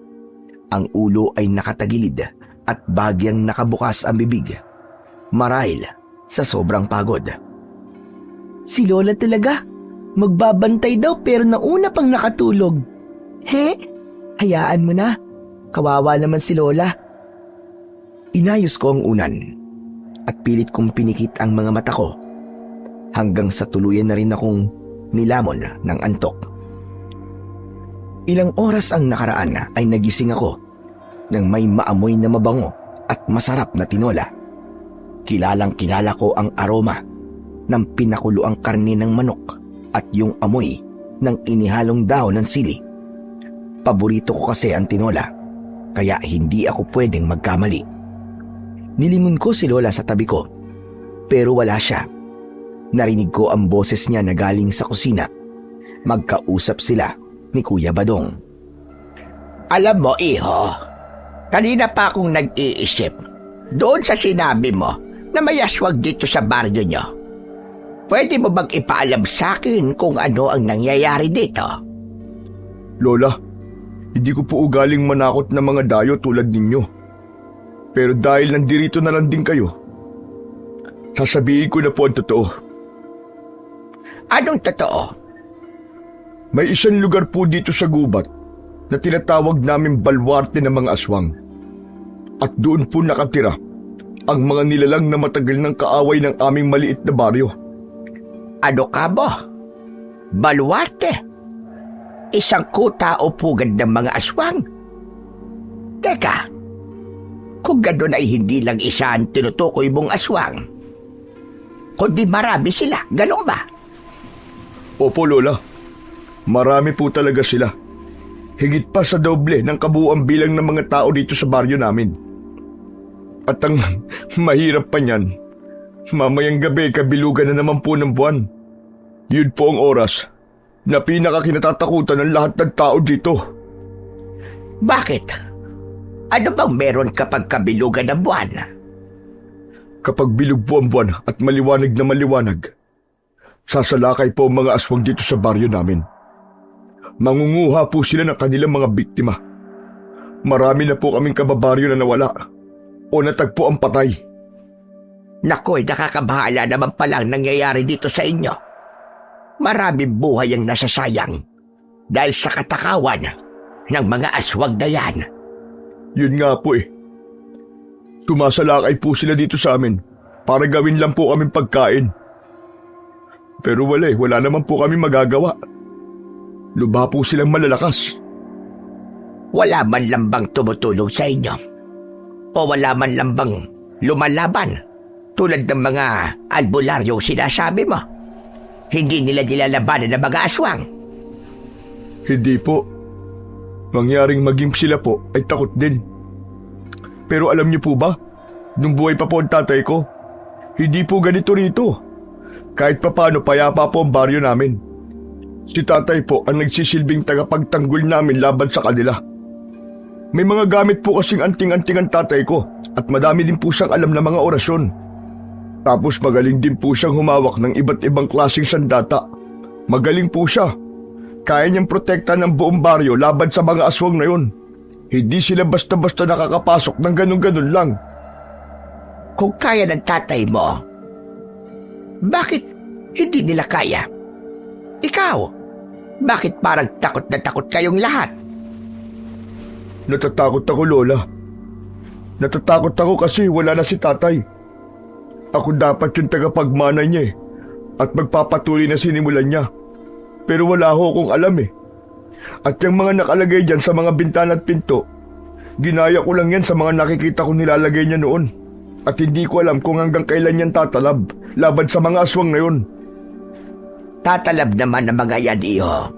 Ang ulo ay nakatagilid at bagyang nakabukas ang bibig. Marahil sa sobrang pagod. Si Lola talaga. Magbabantay daw pero nauna pang nakatulog. He? Hayaan mo na. Kawawa naman si Lola. Inayos ko ang unan at pilit kong pinikit ang mga mata ko hanggang sa tuluyan na rin akong nilamon ng antok. Ilang oras ang nakaraan ay nagising ako nang may maamoy na mabango at masarap na tinola. Kilalang-kilala ko ang aroma ng pinakuloang karne ng manok at yung amoy ng inihalong dahon ng sili. Paborito ko kasi ang tinola, kaya hindi ako pwedeng magkamali. Nilingon ko si Lola sa tabi ko, pero wala siya. Narinig ko ang boses niya na galing sa kusina. Magkausap sila ni Kuya Badong. Alam mo, iho, kanina pa akong nag-iisip. Doon sa sinabi mo na may aswang dito sa baryo nyo. Pwede mo bang ipaalam sa akin kung ano ang nangyayari dito? Lola, hindi ko po ugaling manakot ng mga dayo tulad ninyo. Pero dahil nandirito na lang din kayo, sasabihin ko na po ang totoo. Anong totoo? May isang lugar po dito sa gubat na tinatawag namin balwarte ng mga aswang. At doon po nakatira ang mga nilalang na matagal ng kaaway ng aming maliit na baryo. Ano ka mo? Baluarte? Isang kuta o pugad ng mga aswang? Teka, kung gano'n ay hindi lang isa ang tinutukoy mong aswang, kundi marami sila, gano'n ba? Opo, Lola. Marami po talaga sila. Higit pa sa doble ng kabuuan bilang ng mga tao dito sa baryo namin. At ang mahirap pa niyan, mamayang gabi kabilugan na naman po ng buwan. Yun po ang oras na pinakakinatatakutan ng lahat ng tao dito. Bakit? Ano bang meron kapag kabilugan ng buwan? Kapag bilog po ang buwan at maliwanag na maliwanag, sasalakay po ang mga aswang dito sa baryo namin. Mangunguha po sila ng kanilang mga biktima. Marami na po kaming kababaryo na nawala o natagpo ang patay. Nakoy, nakakabahala naman palang nangyayari dito sa inyo. Maraming buhay ang nasasayang dahil sa katakawan ng mga aswang na yan. Yun nga po eh. Tumasalakay po sila dito sa amin para gawin lang po kaming pagkain. Pero wala naman po kami magagawa. Lubha po silang malalakas. Wala man lang bang tumutulong sa inyo? O wala man lang bang lumalaban tulad ng mga albularyong sinasabi mo? Hindi nila nilalabanan ng mga aswang? Hindi po. Mangyaring maging sila po ay takot din. Pero alam niyo po ba, nung buhay pa po ang tatay ko, hindi po ganito rito. Kahit papano payapa po ang baryo namin. Si tatay po ang nagsisilbing tagapagtanggol namin laban sa kanila. May mga gamit po kasing anting-anting ang tatay ko at madami din po siyang alam na mga orasyon. Tapos magaling din po siyang humawak ng iba't ibang klaseng sandata. Magaling po siya. Kaya niyang protektahan ng buong baryo laban sa mga aswang na yun. Hindi sila basta-basta nakakapasok ng ganun-ganun lang. Kung kaya ng tatay mo, bakit hindi nila kaya? Ikaw, bakit parang takot na takot kayong lahat? Natatakot ako, Lola. Natatakot ako kasi wala na si tatay. Ako dapat yung tagapagmana niya eh, at magpapatuloy na sinimulan niya. Pero wala ho akong alam eh. At yung mga nakalagay dyan sa mga bintana at pinto, ginaya ko lang yan sa mga nakikita ko nilalagay niya noon. At hindi ko alam kung hanggang kailan yan tatalab laban sa mga aswang na yun. Tatalab naman ang mga yan, iho.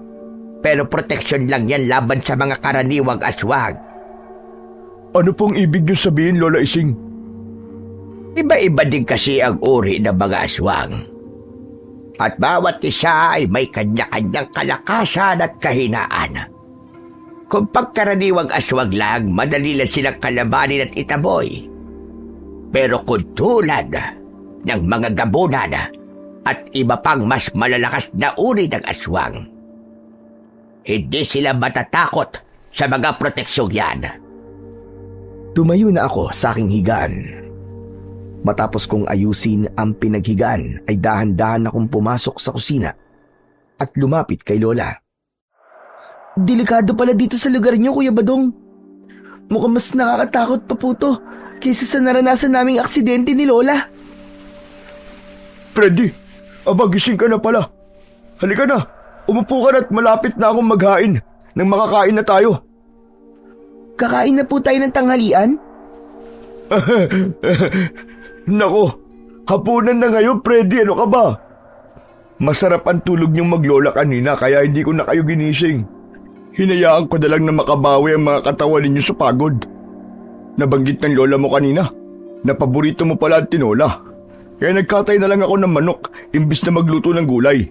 Pero proteksyon lang yan laban sa mga karaniwang aswang. Ano pong ibig niyo sabihin, Lola Ising? Iba-iba din kasi ang uri ng mga aswang. At bawat isa ay may kanya-kanyang kalakasan at kahinaan. Kung pagkaraniwang aswang lang, madali lang silang kalabanin at itaboy. Pero kung tulad ng mga gabunan at iba pang mas malalakas na uri ng aswang, hindi sila matatakot sa mga proteksyong yan. Tumayo na ako sa aking higaan. Matapos kong ayusin ang pinaghigaan ay dahan-dahan akong pumasok sa kusina at lumapit kay Lola. Delikado pala dito sa lugar niyo, Kuya Badong. Mukhang mas nakakatakot pa po to kaysa sa naranasan naming aksidente ni Lola. Freddy, gising ka na pala. Halika na, umupo ka na at malapit na akong maghain nang makakain na tayo. Kakain na po tayo ng tanghalian? Nako, hapunan na ngayon, Freddy, ano ka ba? Masarap ang tulog niyong maglola kanina kaya hindi ko na kayo ginising. Hinayaan ko na lang na makabawi ang mga katawan ninyo sa pagod. Nabanggit ng lola mo kanina na paborito mo pala ang tinola. Kaya nagkatay na lang ako ng manok imbis na magluto ng gulay.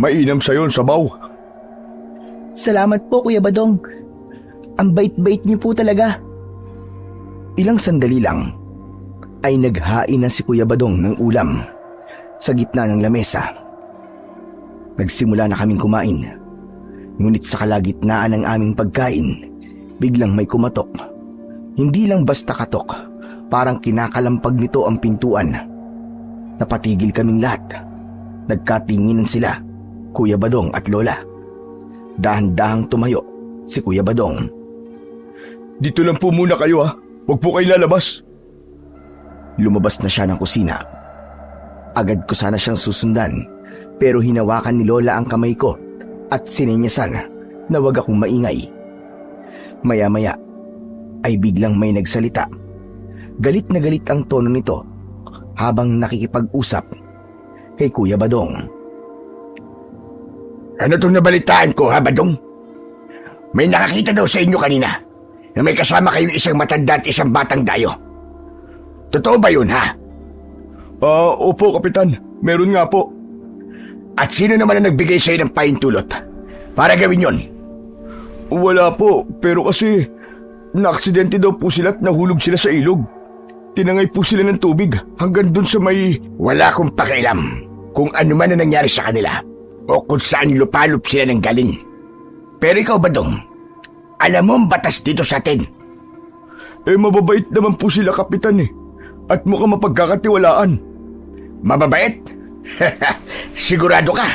Mainam sa yon, sabaw. Salamat po, Kuya Badong. Ang bait-bait niyo po talaga. Ilang sandali lang ay naghain na si Kuya Badong ng ulam sa gitna ng lamesa. Nagsimula na kaming kumain. Ngunit sa kalagitnaan ng aming pagkain, biglang may kumatok. Hindi lang basta katok, parang kinakalampag nito ang pintuan. Napatigil kaming lahat. Nagkatinginan sila, Kuya Badong at Lola. Dahan-dahang tumayo si Kuya Badong. Dito lang po muna kayo ha. Huwag po kayo lalabas. Lumabas na siya ng kusina. Agad ko sana siyang susundan, pero hinawakan ni Lola ang kamay ko at sininyasan na wag akong maingay. Maya-maya ay biglang may nagsalita. Galit na galit ang tono nito habang nakikipag-usap kay Kuya Badong. Ano itong nabalitaan ko, ha, Badong? May nakakita daw sa inyo kanina na may kasama kayong isang matanda at isang batang dayo. Totoo ba yun, ha? Opo, Kapitan. Meron nga po. At sino naman ang nagbigay sa'yo ng pahintulot para gawin yon? Wala po, pero kasi naaksidente daw po sila at nahulog sila sa ilog. Tinangay po sila ng tubig hanggang dun sa may... Wala akong pakialam kung ano man ang nangyari sa kanila o kung saan lupalop sila ng galing. Pero ikaw, Badong, alam mo ang batas dito sa atin. Mababait naman po sila, Kapitan eh. At mukhang mapagkakatiwalaan. Mababait? Sigurado ka?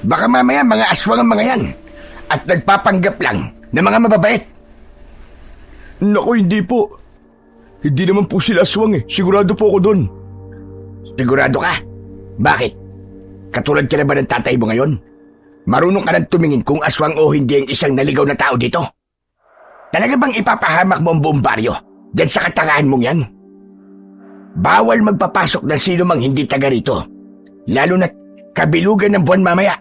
Baka mamaya mga aswang ang mga yan at nagpapanggap lang na mga mababait. Naku, hindi po. Hindi naman po sila aswang eh. Sigurado po ako dun. Sigurado ka? Bakit? Katulad ka na ba ng tatay mo ngayon? Marunong ka nang tumingin kung aswang o hindi ang isang naligaw na tao dito? Talaga bang ipapahamak mo ang buong baryo dyan sa katangahan mong yan? Bawal magpapasok ng sino mang hindi taga rito, lalo na't kabilugan ng buwan mamaya.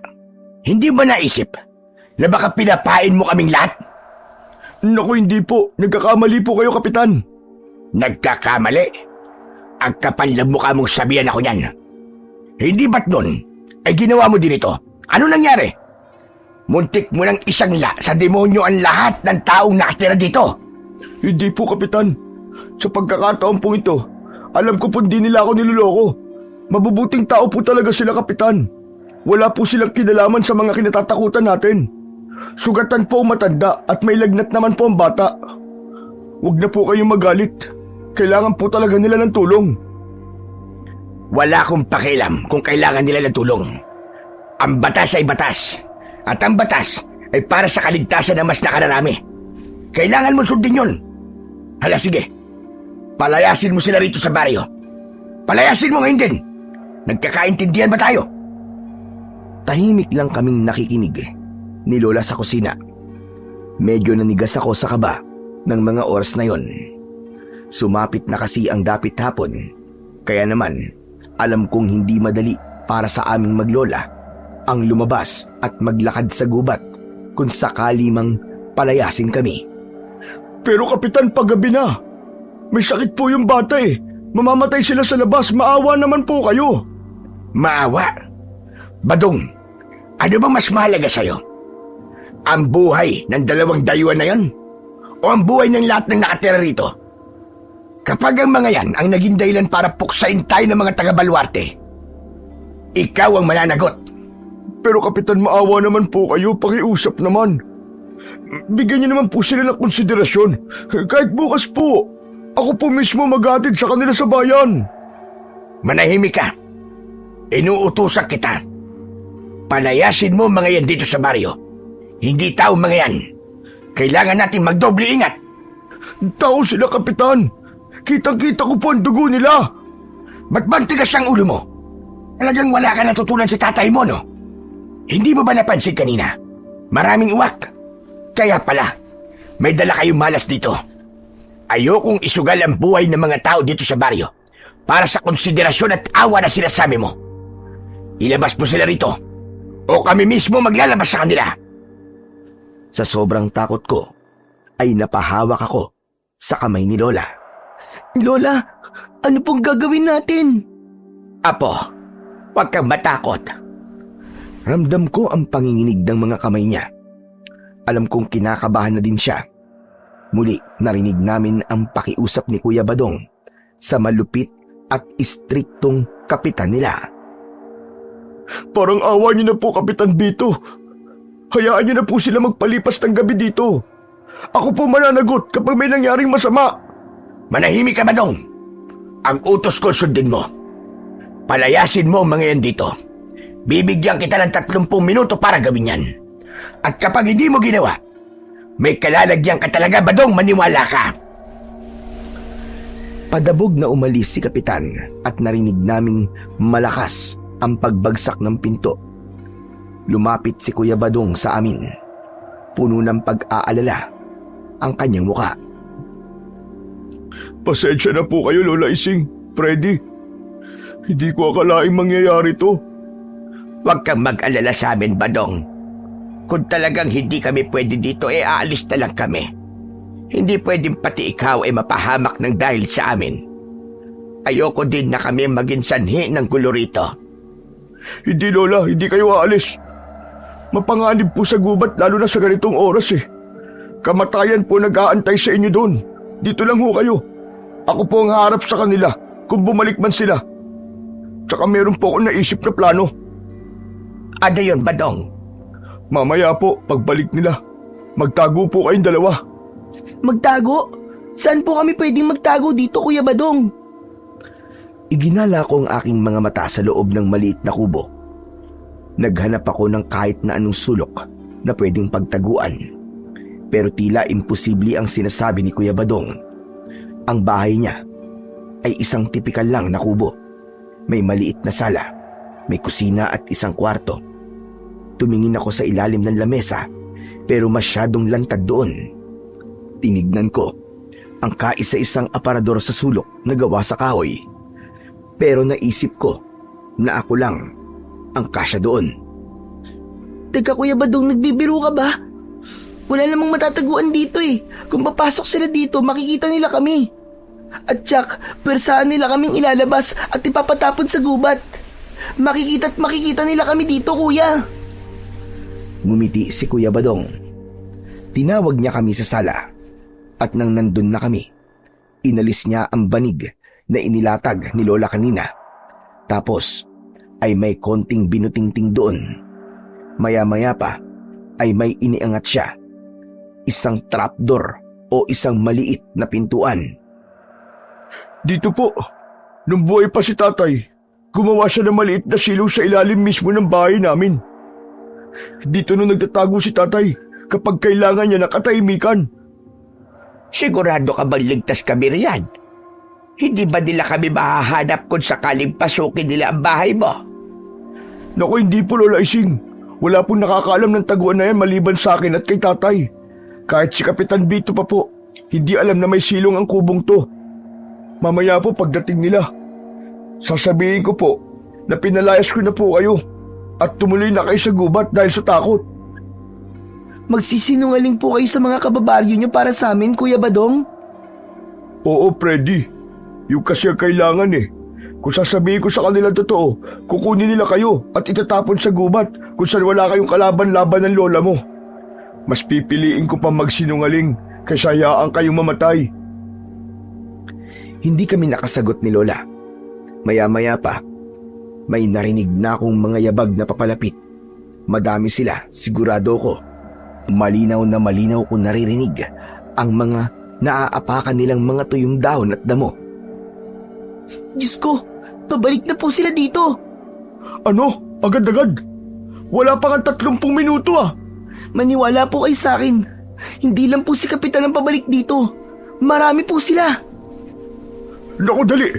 Hindi ba naisip na baka pinapain mo kaming lahat? Naku, hindi po. Nagkakamali po kayo, Kapitan. Nagkakamali? Ang kapal ng mukha mong sabihan ako niyan. Hindi ba't nun ay ginawa mo din ito? Ano nangyari? Muntik mo nang isangla sa demonyo ang lahat ng taong nakatira dito. Hindi po, Kapitan. Sa pagkakataon po ito, alam ko po hindi nila ako niloloko. Mabubuting tao po talaga sila, Kapitan. Wala po silang kinalaman sa mga kinatatakutan natin. Sugatan po ang matanda at may lagnat naman po ang bata. Huwag na po kayong magalit. Kailangan po talaga nila ng tulong. Wala akong pakialam kung kailangan nila ng tulong. Ang batas ay batas. At ang batas ay para sa kaligtasan ng mas nakararami. Kailangan mo sundin yun. Hala, sige. Palayasin mo sila rito sa baryo. Palayasin mo ngayon din. Nagkakaintindihan ba tayo? Tahimik lang kaming nakikinig ni Lola sa kusina. Medyo nanigas ako sa kaba ng mga oras na yon. Sumapit na kasi ang dapit hapon. Kaya naman, alam kong hindi madali para sa aming maglola ang lumabas at maglakad sa gubat kung sakali mang palayasin kami. Pero Kapitan, paggabi na. May sakit po yung bata eh. Mamamatay sila sa labas. Maawa naman po kayo. Maawa? Badong, ano ba mas mahalaga sa'yo? Ang buhay ng dalawang dayuhan na yon? O ang buhay ng lahat ng nakatira rito? Kapag ang mga yan ang naging dahilan para puksain tayo ng mga taga-Baluarte, ikaw ang mananagot. Pero Kapitan, maawa naman po kayo. Pakiusap naman. Bigyan niyo naman po sila ng konsiderasyon. Kahit bukas po. Ako po mismo maghatid sa kanila sa bayan. Manahimik ka. Inuutusan kita. Palayasin mo mga yan dito sa baryo. Hindi tao mga yan. Kailangan natin magdoble ingat. Tao sila, Kapitan. Kitang-kita ko po ang dugo nila. Ba't bang tigas ang ulo mo? Talagang wala ka natutunan sa tatay mo, no? Hindi mo ba napansin kanina? Maraming uwak. Kaya pala, may dala kayong malas dito. Ayokong isugal ang buhay ng mga tao dito sa baryo para sa konsiderasyon at awa na sinasabi mo. Ilabas mo sila rito o kami mismo maglalabas sa kanila. Sa sobrang takot ko, ay napahawak ako sa kamay ni Lola. Lola, ano pong gagawin natin? Apo, huwag kang matakot. Ramdam ko ang panginginig ng mga kamay niya. Alam kong kinakabahan na din siya. Muli narinig namin ang pakiusap ni Kuya Badong sa malupit at istriktong kapitan nila. Parang awa niyo na po, Kapitan Bito. Hayaan niyo na po sila magpalipas ng gabi dito. Ako po mananagot kapag may nangyaring masama. Manahimik ka, Badong. Ang utos ko sundin mo. Palayasin mo ang mga yan dito. Bibigyan kita ng 30 minuto para gawin yan. At kapag hindi mo ginawa, may kalalagyan ka talaga, Badong, maniwala ka. Padabog na umalis si kapitan at narinig naming malakas ang pagbagsak ng pinto. Lumapit si Kuya Badong sa amin. Puno ng pag-aalala ang kanyang muka. Pasensya na po kayo, Lola Ising, Freddy. Hindi ko akalaing mangyayari to. Huwag kang mag-alala sa amin, Badong. Kung talagang hindi kami pwede dito, aalis na lang kami. Hindi pwedeng pati ikaw ay mapahamak ng dahil sa amin. Ayoko din na kami maging sanhi ng gulo rito. Hindi, Lola, hindi kayo aalis. Mapanganib po sa gubat lalo na sa ganitong oras eh. Kamatayan po nag-aantay sa inyo doon. Dito lang ho kayo. Ako po ang haharap sa kanila kung bumalik man sila. Tsaka meron po akong naisip na plano. Ano yun, Badong? Mamaya po, pagbalik nila, magtago po kayong dalawa. Magtago? Saan po kami pwedeng magtago dito, Kuya Badong? Iginala ko ang aking mga mata sa loob ng maliit na kubo. Naghanap ako ng kahit na anong sulok na pwedeng pagtaguan. Pero tila imposible ang sinasabi ni Kuya Badong. Ang bahay niya ay isang tipikal lang na kubo. May maliit na sala, may kusina at isang kwarto. Tumingin ako sa ilalim ng lamesa pero masyadong lantad doon. Tinignan ko ang kaisa-isang aparador sa sulok na gawa sa kahoy. Pero naisip ko na ako lang ang kasya doon. Teka, Kuya Badong, nagbibiro ka ba? Wala namang matataguan dito eh. Kung papasok sila dito, makikita nila kami. At tsak, pwersahan nila kaming ilalabas at ipapatapon sa gubat. Makikita nila kami dito, Kuya. Ngumiti si Kuya Badong. Tinawag niya kami sa sala. At nang nandun na kami, inalis niya ang banig na inilatag ni Lola kanina. Tapos ay may konting binutingting doon. Maya-maya pa ay may iniangat siya. Isang trapdoor o isang maliit na pintuan. Dito po, nung buhay pa si tatay, gumawa siya ng maliit na silong sa ilalim mismo ng bahay namin. Dito nung nagtatago si tatay kapag kailangan niya ng katahimikan. Sigurado ka bang ligtas kami riyan? Hindi ba nila kami mahahanap kung sakaling pasukin nila ang bahay mo? Naku, hindi po, Lola Ising. Wala pong nakakaalam ng taguan na yan maliban sa akin at kay tatay. Kahit si Kapitan Bito pa po, hindi alam na may silong ang kubong to. Mamaya po pagdating nila, sasabihin ko po na pinalayas ko na po kayo at tumuloy na kayo sa gubat dahil sa takot. Magsisinungaling po kayo sa mga kababaryo niyo para sa amin, Kuya Badong? Oo, Freddy. Yung kasi ang kailangan eh. Kung sasabihin ko sa kanila totoo, kukunin nila kayo at itatapon sa gubat kung saan wala kayong kalaban-laban ng lola mo. Mas pipiliin ko pa magsinungaling kaysa hayaan kayong mamatay. Hindi kami nakasagot ni Lola. Maya-maya pa, may narinig na akong mga yabag na papalapit. Madami sila, sigurado ko. Malinaw na malinaw kong naririnig ang mga naaapakan nilang mga tuyong dahon at damo. Diyos ko, pabalik na po sila dito. Ano? Agad-agad? Wala pa nga 30 minuto ah. Maniwala po kayo sa akin. Hindi lang po si Kapitan ang pabalik dito. Marami po sila. Naku, dali.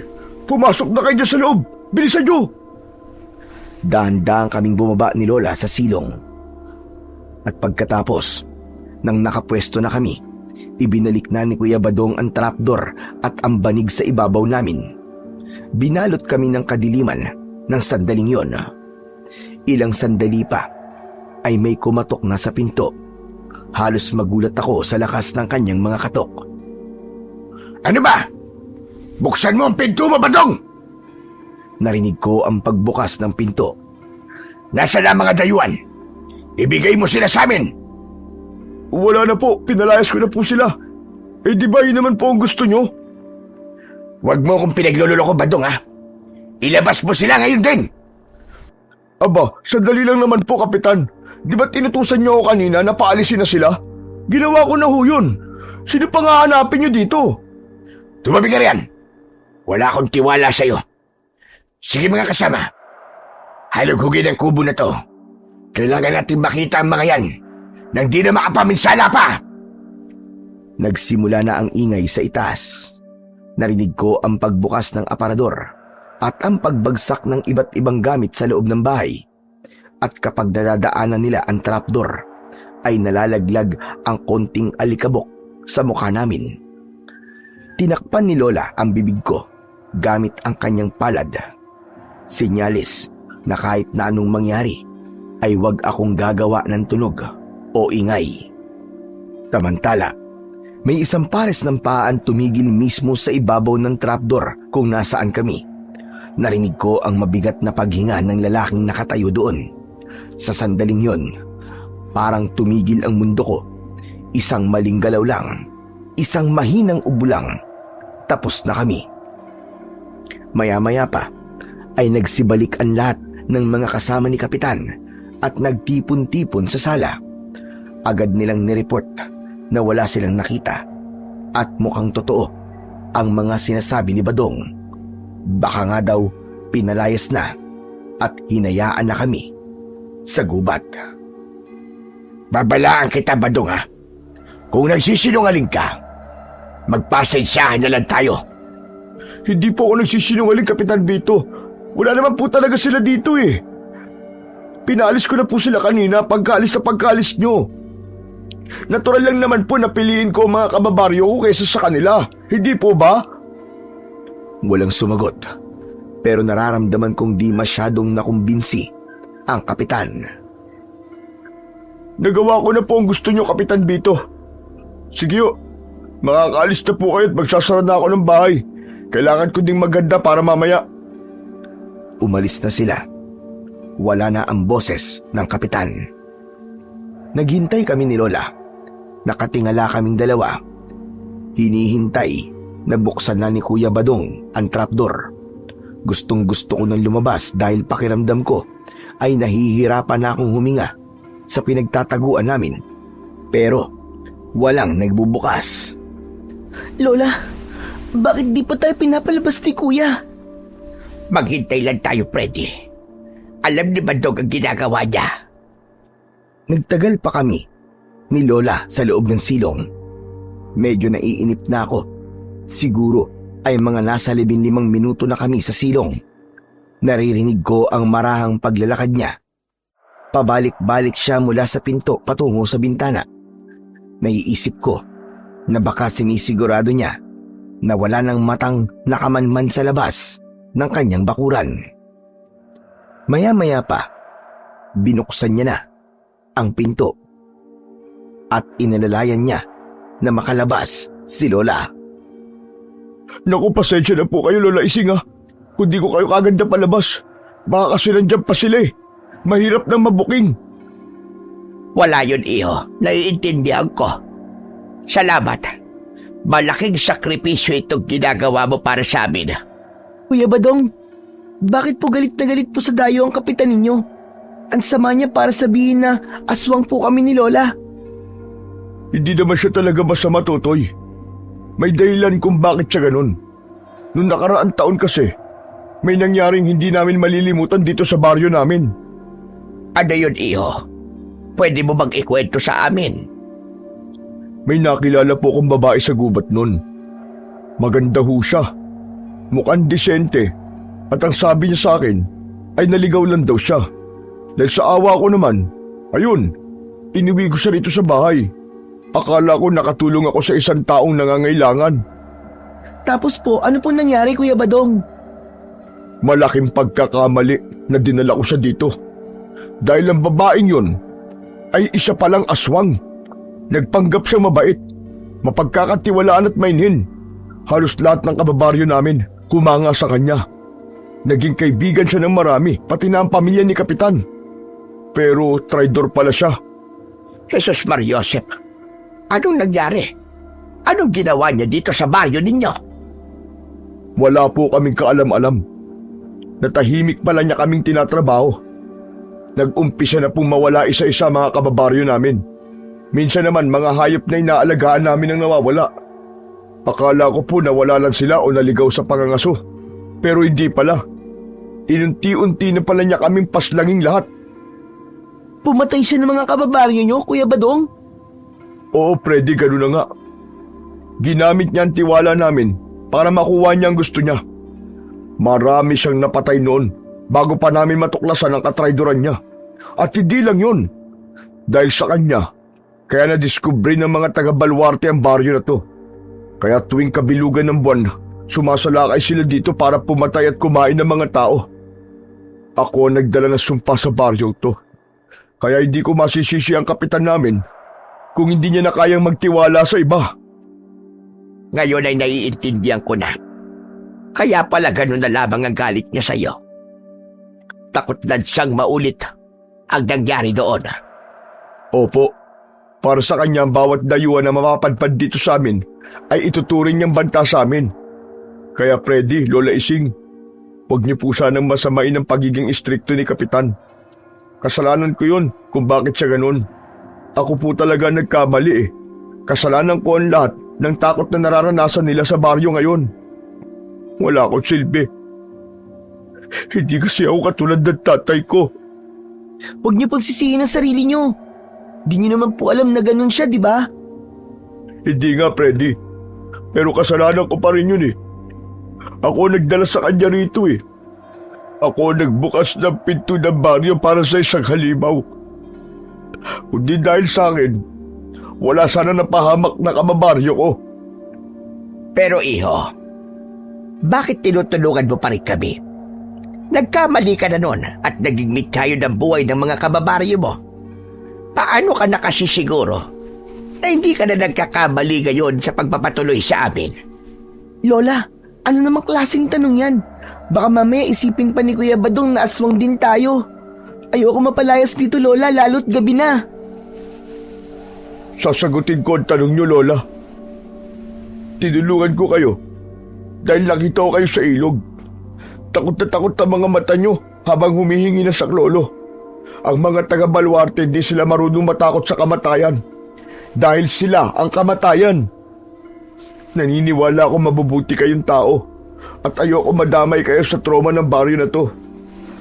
Pumasok na kayo dyan sa loob. Bilisan nyo. Dahan-dahan kaming bumaba ni Lola sa silong. At pagkatapos, nang nakapwesto na kami, ibinalik na ni Kuya Badong ang trapdoor at ang banig sa ibabaw namin. Binalot kami ng kadiliman ng sandaling yon. Ilang sandali pa ay may kumatok na sa pinto. Halos magulat ako sa lakas ng kanyang mga katok. Ano ba? Buksan mo ang pinto mo, Badong! Narinig ko ang pagbukas ng pinto. Nasaan ang mga dayuan? Ibigay mo sila sa amin! Wala na po. Pinalayas ko na po sila. Eh di ba yun naman po ang gusto nyo? Huwag mo akong pinagluloko, Badong, ha? Ilabas mo sila ngayon din! Aba, sandali lang naman po, Kapitan. Di ba tinutusan niyo ako kanina na paalisin na sila? Ginawa ko na ho yun. Sino pa nga hanapin niyo dito? Tumabi ka riyan! Wala akong tiwala sa'yo. Sige mga kasama, halugugin ang kubo na to. Kailangan natin makita ang mga yan nang di na makapaminsala pa. Nagsimula na ang ingay sa itaas. Narinig ko ang pagbukas ng aparador at ang pagbagsak ng iba't ibang gamit sa loob ng bahay. At kapag nadadaanan nila ang trapdoor, ay nalalaglag ang konting alikabok sa mukha namin. Tinakpan ni Lola ang bibig ko gamit ang kanyang palad. Sinyalis na kahit na anong mangyari ay wag akong gagawa ng tunog o ingay. Samantala, may isang pares ng paan tumigil mismo sa ibabaw ng trapdoor kung nasaan kami. Narinig ko ang mabigat na paghinga ng lalaking nakatayo doon. Sa sandaling yon, parang tumigil ang mundo ko. Isang maling galaw lang, isang mahinang ubo lang, tapos na kami. Maya-maya pa ay nagsibalik ang lahat ng mga kasama ni Kapitan at nagtipon-tipon sa sala. Agad nilang nireport na wala silang nakita at mukhang totoo ang mga sinasabi ni Badong. Baka nga daw pinalayas na at hinayaan na kami sa gubat. Babalaan kita, Badong, ha? Kung nagsisinungaling ka, magpasensyahan na lang tayo. Hindi po ako nagsisinungaling, Kapitan Vito. Wala naman po talaga sila dito eh. Pinalis ko na po sila kanina pagkaalis nyo. Natural lang naman po na piliin ko ang mga kababaryo ko kaysa sa kanila. Hindi po ba? Walang sumagot, pero nararamdaman kong di masyadong nakumbinsi ang Kapitan. Nagawa ko na po ang gusto nyo, Kapitan Vito. Sige o, makakaalis na po kayo at magsasara na ako ng bahay. Kailangan ko ding maganda para mamaya. Umalis na sila. Wala na ang boses ng Kapitan. Naghintay kami ni Lola. Nakatingala kaming dalawa. Hinihintay na buksan na ni Kuya Badong ang trapdoor. Gustong-gusto ko nang lumabas dahil pakiramdam ko ay nahihirapan na akong huminga sa pinagtataguan namin. Pero walang nagbubukas. Lola, bakit di pa tayo pinapalabas ni Kuya? Maghintay lang tayo, Freddy. Alam ni Badong ang ginagawa niya. Nagtagal pa kami ni Lola sa loob ng silong. Medyo naiinip na ako. Siguro ay mga nasa 15 minuto na kami sa silong. Naririnig ko ang marahang paglalakad niya. Pabalik-balik siya mula sa pinto patungo sa bintana. Naiisip ko na baka sinisigurado niya na wala ng matang nakamanman sa labas ng kanyang bakuran. Maya-maya pa, binuksan niya na ang pinto at inalalayan niya na makalabas si Lola. Naku, pasensya na po kayo, Lola Ising, ha. Kung di ko kayo kagad na palabas, baka kasi nandiyan pa sila eh. Mahirap nang mabuking. Wala yun, iho. Naiintindihan ko. Salamat. Malaking sakripisyo itong ginagawa mo para sa amin. Kuya Badong, bakit po galit na galit po sa dayo ang kapitan ninyo? Ang sama niya para sabihin na aswang po kami ni Lola. Hindi naman siya talaga masama, Totoy. May dahilan kung bakit siya ganun. Noong nakaraang taon kasi, may nangyaring hindi namin malilimutan dito sa baryo namin. Ano yun, iho? Pwede mo bang ikwento sa amin? May nakilala po akong babae sa gubat nun. Maganda ho siya. Mukhang disente. At ang sabi niya sa akin ay naligaw lang daw siya. Dahil sa awa ko naman, ayun, iniwi ko siya rito sa bahay. Akala ko nakatulong ako sa isang taong nangangailangan. Tapos po, ano pong nangyari, Kuya Badong? Malaking pagkakamali na dinala ko siya dito. Dahil ang babaeng yun ay isa palang aswang. Nagpanggap siyang mabait, mapagkakatiwalaan at mainhin. Halos lahat ng kababaryo namin kumanga sa kanya. Naging kaibigan siya ng marami, pati na ang pamilya ni Kapitan. Pero traidor pala siya. Jesus Mariosep, anong nangyari? Anong ginawa niya dito sa baryo ninyo? Wala po kaming kaalam-alam. Natahimik pala niya kaming tinatrabaho. Nag-umpisa na pong mawala isa-isa mga kababaryo namin. Minsan naman mga hayop na inaalagaan namin ang nawawala. Akala ko po nawala lang sila o naligaw sa pangangaso. Pero hindi pala. Inunti-unti na pala niya kaming paslanging lahat. Pumatay siya ng mga kababaryo nyo, Kuya Badong? Oo, Freddy, gano'n na nga. Ginamit niya ang tiwala namin para makuha niya ang gusto niya. Marami siyang napatay noon bago pa namin matuklasan ang katrayduran niya. At hindi lang yun. Dahil sa kanya, kaya nadiskubre ng mga taga-Baluarte ang baryo na to. Kaya tuwing kabilugan ng buwan, sumasalakay sila dito para pumatay at kumain ng mga tao. Ako ang nagdala ng sumpa sa baryo to. Kaya hindi ko masisisi ang kapitan namin kung hindi niya na kayang magtiwala sa iba. Ngayon ay naiintindihan ko na. Kaya pala ganun na lamang ang galit niya sa'yo. Takot na siyang maulit ang nangyari doon. Opo, para sa kanya bawat dayuhan na mapapadpad dito sa amin ay ituturing niyang banta sa amin. Kaya Freddy, Lola Ising, huwag niyo po sanang masamain ang pagiging istrikto ni Kapitan. Kasalanan ko yun kung bakit siya ganun. Ako po talaga nagkamali eh. Kasalanan ko ang lahat ng takot na nararanasan nila sa baryo ngayon. Wala akong silbi. Hindi kasi ako katulad ng tatay ko. Huwag niyo pagsisihin ang sarili niyo. Di niyo naman po alam na ganun siya, di ba? Hindi nga, Freddy. Pero kasalanan ko pa rin yun eh. Ako nagdala sa kanya rito eh. Ako nagbukas ng pinto ng baryo para sa isang halimaw. Kundi dahil sa akin, wala sana napahamak na kababaryo ko. Pero iho, bakit tinutulungan mo pa rin kami? Nagkamali ka na noon at naging mityayo ng buhay ng mga kababaryo mo. Paano ka nakasisiguro na hindi ka na nagkakamali ngayon sa pagpapatuloy sa amin? Lola, ano namang klaseng tanong yan? Baka mamaya isipin pa ni Kuya Badong na aswang din tayo. Ayoko mapalayas dito, Lola, lalo't gabi na. Sasagutin ko ang tanong niyo, Lola. Tinulungan ko kayo dahil nakita ko kayo sa ilog. Takot na takot ang mga mata niyo habang humihingi ng saklolo. Ang mga taga-Baluarte hindi sila marunong matakot sa kamatayan. Dahil sila ang kamatayan. Naniniwala ako mabubuti kayong tao at ayoko madamay kayo sa trauma ng baryo na to.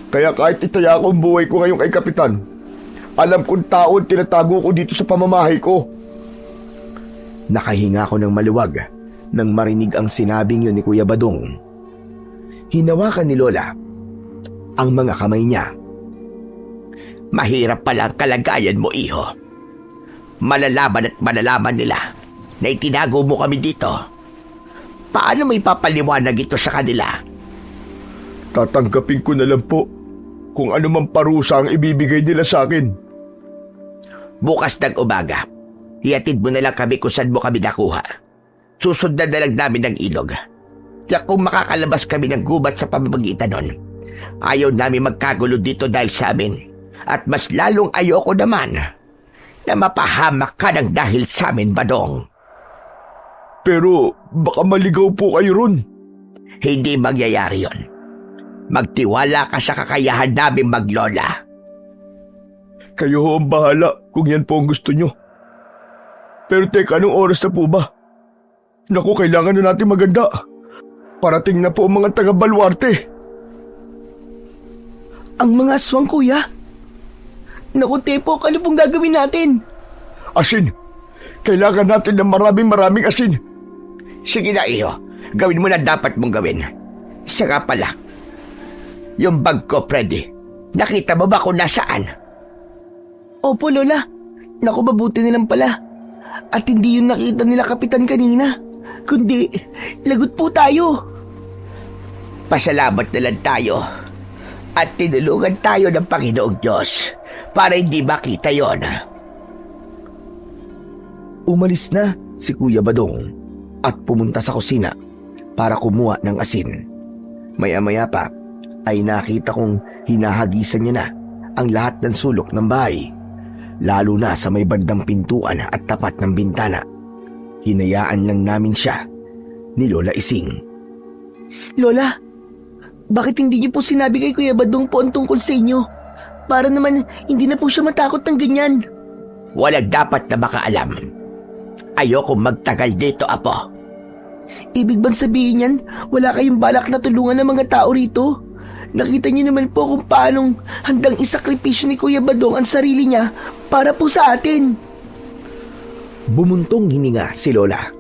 Kaya kahit itaya ko ang buhay ko ngayon kay Kapitan, alam kong tao ang tinatago ko dito sa pamamahay ko. Nakahinga ko ng maluwag nang marinig ang sinabing yun ni Kuya Badong. Hinawakan ni Lola ang mga kamay niya. Mahirap pala ang kalagayan mo, iho. Malalaman at malalaman nila na itinago mo kami dito. Paano mo ipapaliwanag ito sa kanila? Tatanggapin ko na lang po kung ano mang parusa ang ibibigay nila sa akin. Bukas ng umaga, ihatid mo na lang kami kung saan mo kami nakuha. Susundan na lang namin ng ilog. Kaya kung makakalabas kami ng gubat sa pamamagitan nun, ayaw namin magkagulo dito dahil sa amin. At mas lalong ayoko naman na mapahamak ka ng dahil sa amin, Badong. Pero baka maligaw po kayo ron. Hindi mangyayari yon. Magtiwala ka sa kakayahan namin maglola. Kayo ho ang bahala kung yan po ang gusto nyo. Pero teka, anong oras na po ba? Naku, kailangan na natin maganda. Parating na po ang mga taga-Baluarte. Ang mga aswang, Kuya. Naku, Tepo, ano pong gagawin natin? Asin. Kailangan natin ng maraming asin. Sige na, iho. Gawin mo na dapat mong gawin. Saka pala, yung bag ko, Freddy. Nakita mo ba kung nasaan? Opo, Lola. Naku, mabuti nilang pala. At hindi yun nakita nila Kapitan kanina. Kundi, lagot po tayo. Pasalamat na lang tayo. At tinulungan tayo ng Panginoong Diyos para hindi makita yon. Umalis na si Kuya Badong at pumunta sa kusina para kumuha ng asin. Maya-maya pa ay nakita kong hinahagisan niya na ang lahat ng sulok ng bahay, lalo na sa may bandang pintuan at tapat ng bintana. Hinayaan lang namin siya ni Lola Ising. Lola, bakit hindi niyo po sinabi kay Kuya Badong po ang tungkol sa inyo? Para naman hindi na po siya matakot ng ganyan. Walang dapat na makaalam. Ayoko magtagal dito, Apo. Ibig bang sabihin yan, wala kayong balak na tulungan ng mga tao rito? Nakita niyo naman po kung paanong handang isakripisyo ni Kuya Badong ang sarili niya para po sa atin. Bumuntong hininga si Lola.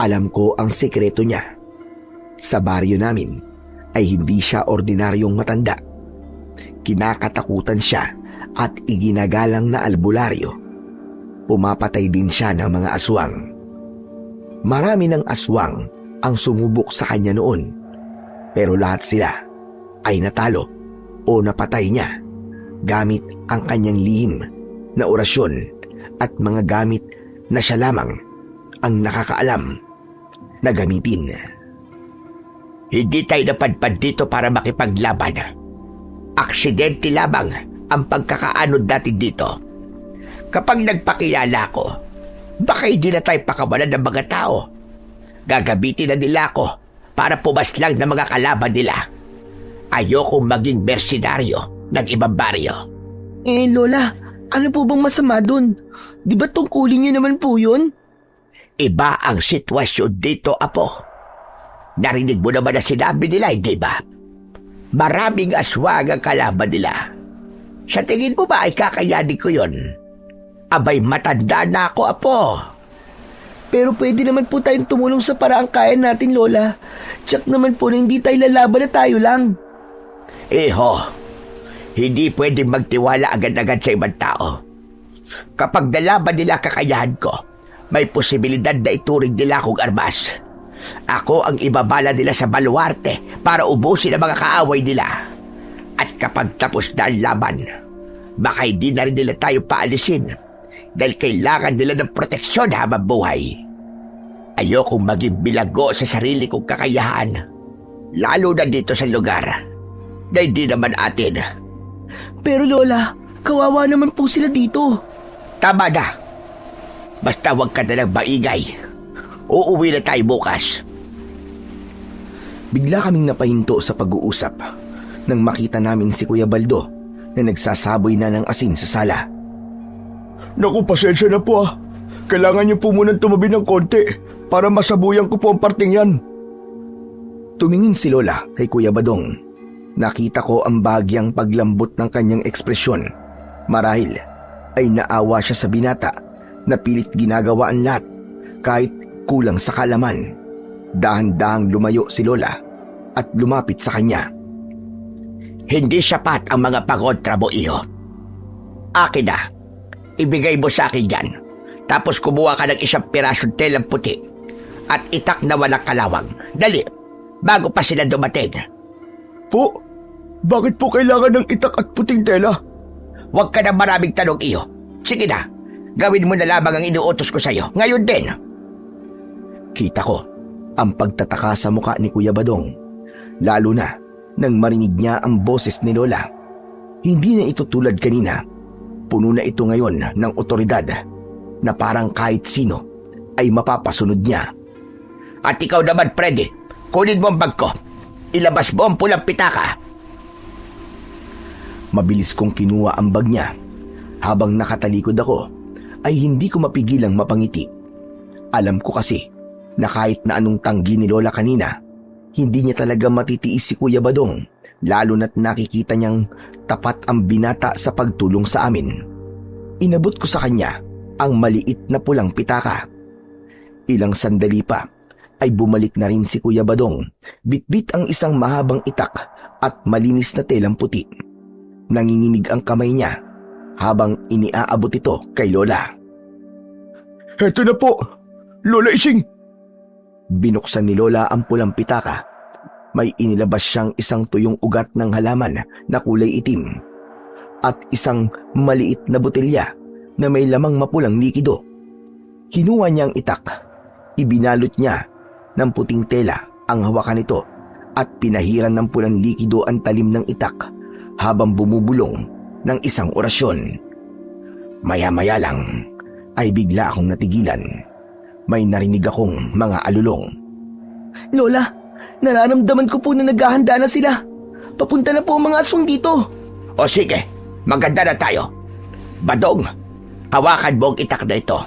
Alam ko ang sekreto niya. Sa baryo namin ay hindi siya ordinaryong matanda. Kinakatakutan siya at iginagalang na albularyo. Pumapatay din siya ng mga aswang. Marami ng aswang ang sumubok sa kanya noon, pero lahat sila ay natalo o napatay niya gamit ang kanyang lihim na orasyon at mga gamit na siya lamang ang nakakaalam na gamitin. Hindi tayo napadpad dito para makipaglaban. Aksidente lamang ang pagkakaanod natin dito. Kapag nagpakilala ko, baka hindi na tayo pakawalan ng mga tao. Gagamitin na nila ako para pumaslang ng mga kalaban nila. Ayokong maging mersenaryo ng ibang baryo. Lola, ano po bang masama dun? Di ba tungkulin niyo naman po yun? Iba ang sitwasyon dito, Apo. Narinig mo naman na sinabi nila, hindi ba? Maraming aswang ang kalaban nila. Sa tingin mo ba ay kakayanin ko yun? Abay, matanda na ako, Apo. Pero pwede naman po tayong tumulong sa paraang kaya natin, Lola. Tsak naman po na hindi tayo lalaban na tayo lang. Hindi pwedeng magtiwala agad-agad sa ibang tao. Kapag nalaban nila kakayahan ko, may posibilidad na ituring nila akong armas. Ako ang ibabala nila sa baluarte para ubusin ang mga kaaway nila. At kapag tapos na ang laban, baka hindi na rin nila tayo paalisin dahil kailangan nila ng proteksyon habang buhay. Ayokong maging bilago sa sarili kong kakayahan, lalo na dito sa lugar na hindi naman atin. Pero Lola, kawawa naman po sila dito. Tama na. Basta huwag ka na lang maingay. Uuwi na tayo bukas. Bigla kaming napahinto sa pag-uusap nang makita namin si Kuya Baldo na nagsasaboy na ng asin sa sala. Naku, pasensya na po ah. Kailangan niyo po munang tumabi ng konti para masabuyan ko po ang parting yan. Tumingin si Lola kay Kuya Badong. Nakita ko ang bahagyang paglambot ng kanyang ekspresyon. Marahil ay naawa siya sa binata na pilit ginagawa ang lahat kahit kulang sa kalaman. Dahan-dahang lumayo si Lola at lumapit sa kanya. Hindi sapat ang mga pagontra mo, iho. Akin na. Ibigay mo sa akin yan. Tapos kumuha ka ng isang pirasong telang puti at itak na walang kalawang. Dali, bago pa sila dumating. Po, bakit po kailangan ng itak at puting tela? Huwag ka na maraming tanong, iyo. Sige na, gawin mo na lamang ang inuutos ko sa'yo. Ngayon din. Kita ko ang pagtataka sa muka ni Kuya Badong, lalo na nang marinig niya ang boses ni Lola. Hindi na ito tulad kanina. Puno na ito ngayon ng otoridad na parang kahit sino ay mapapasunod niya. At ikaw naman, Freddy, kunin mo ang bag ko. Ilabas mo ang pulang pitaka. Mabilis kong kinuha ang bag niya. Habang nakatalikod ako, ay hindi ko mapigilang mapangiti. Alam ko kasi na kahit na anong tanggi ni Lola kanina, hindi niya talaga matitiis si Kuya Badong, lalo na't nakikita niyang tapat ang binata sa pagtulong sa amin. Inabot ko sa kanya ang maliit na pulang pitaka. Ilang sandali pa ay bumalik na rin si Kuya Badong, bitbit ang isang mahabang itak at malinis na telang puti. Nanginginig ang kamay niya habang iniaabot ito kay Lola. Heto na po, Lola Ising. Binuksan ni Lola ang pulang pitaka. May inilabas siyang isang tuyong ugat ng halaman na kulay itim at isang maliit na botelya na may lamang mapulang likido. Kinuha niya ang itak. Ibinalot niya ng puting tela ang hawakan nito at pinahiran ng pulang likido ang talim ng itak habang bumubulong ng isang orasyon. Maya-maya lang ay bigla akong natigilan. May narinig akong mga alulong. Lola, Nararamdaman ko po na naghahanda na sila. Papunta na po ang mga aswang dito. O sige, maganda na tayo. Badong, hawakan mo ang itak na ito.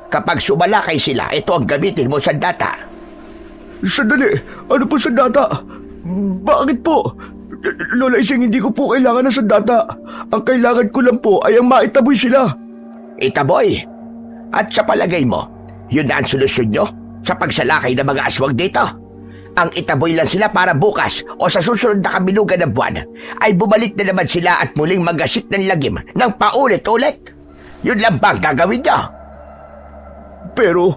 Kapag sumalakay sila, ito ang gamitin mo sa data. Sandali, ano po sandata? Bakit po? Lola Ising, hindi ko po kailangan ng sandata. Ang kailangan ko lang po ay ang maitaboy sila. Itaboy? At sa palagay mo, yun na ang solusyon nyo sa pagsalakay ng mga aswang dito? Ang itaboy lang sila para bukas o sa susunod na kabilugan ng buwan ay bumalik na naman sila at muling magasik ng lagim ng paulit-ulit. Yun lang bang gagawin nyo? Pero,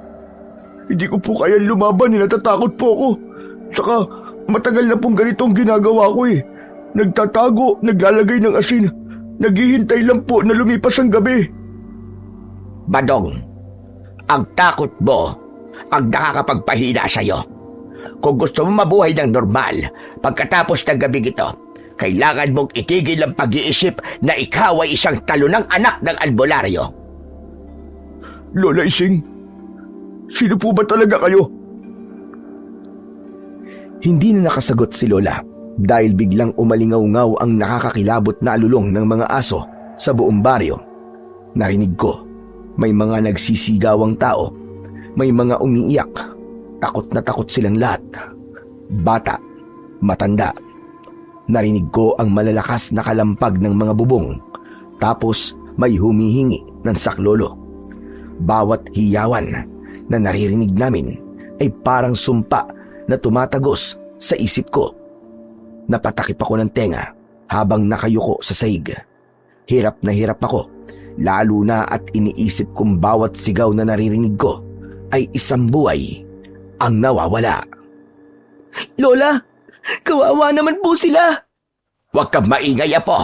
hindi ko po kaya lumaban, natatakot po ako. Saka, matagal na pong ganitong ginagawa ko eh. Nagtatago, naglalagay ng asin. Naghihintay lang po na lumipas ang gabi. Badong, ang takot mo ang nakakapagpahina sa'yo. Kung gusto mo mabuhay ng normal, pagkatapos ng gabing ito, kailangan mong itigil ang pag-iisip na ikaw ay isang talunang anak ng albularyo. Lola Ising, sino po ba talaga kayo? Hindi na nakasagot si Lola dahil biglang umalingaw-ngaw ang nakakakilabot na alulong ng mga aso sa buong baryo. Narinig ko, may mga nagsisigawang tao, may mga umiiyak, takot na takot silang lahat. Bata, matanda. Narinig ko ang malalakas na kalampag ng mga bubong, tapos may humihingi ng saklolo. Bawat hiyawan na naririnig namin ay parang sumpa na tumatagos sa isip ko. Napatakip ako ng tenga habang nakayuko sa sahig. Hirap na hirap ako, lalo na at iniisip kong bawat sigaw na naririnig ko ay isang buhay ang nawawala. Lola, kawawa naman po sila. Huwag kang maingay, Apo.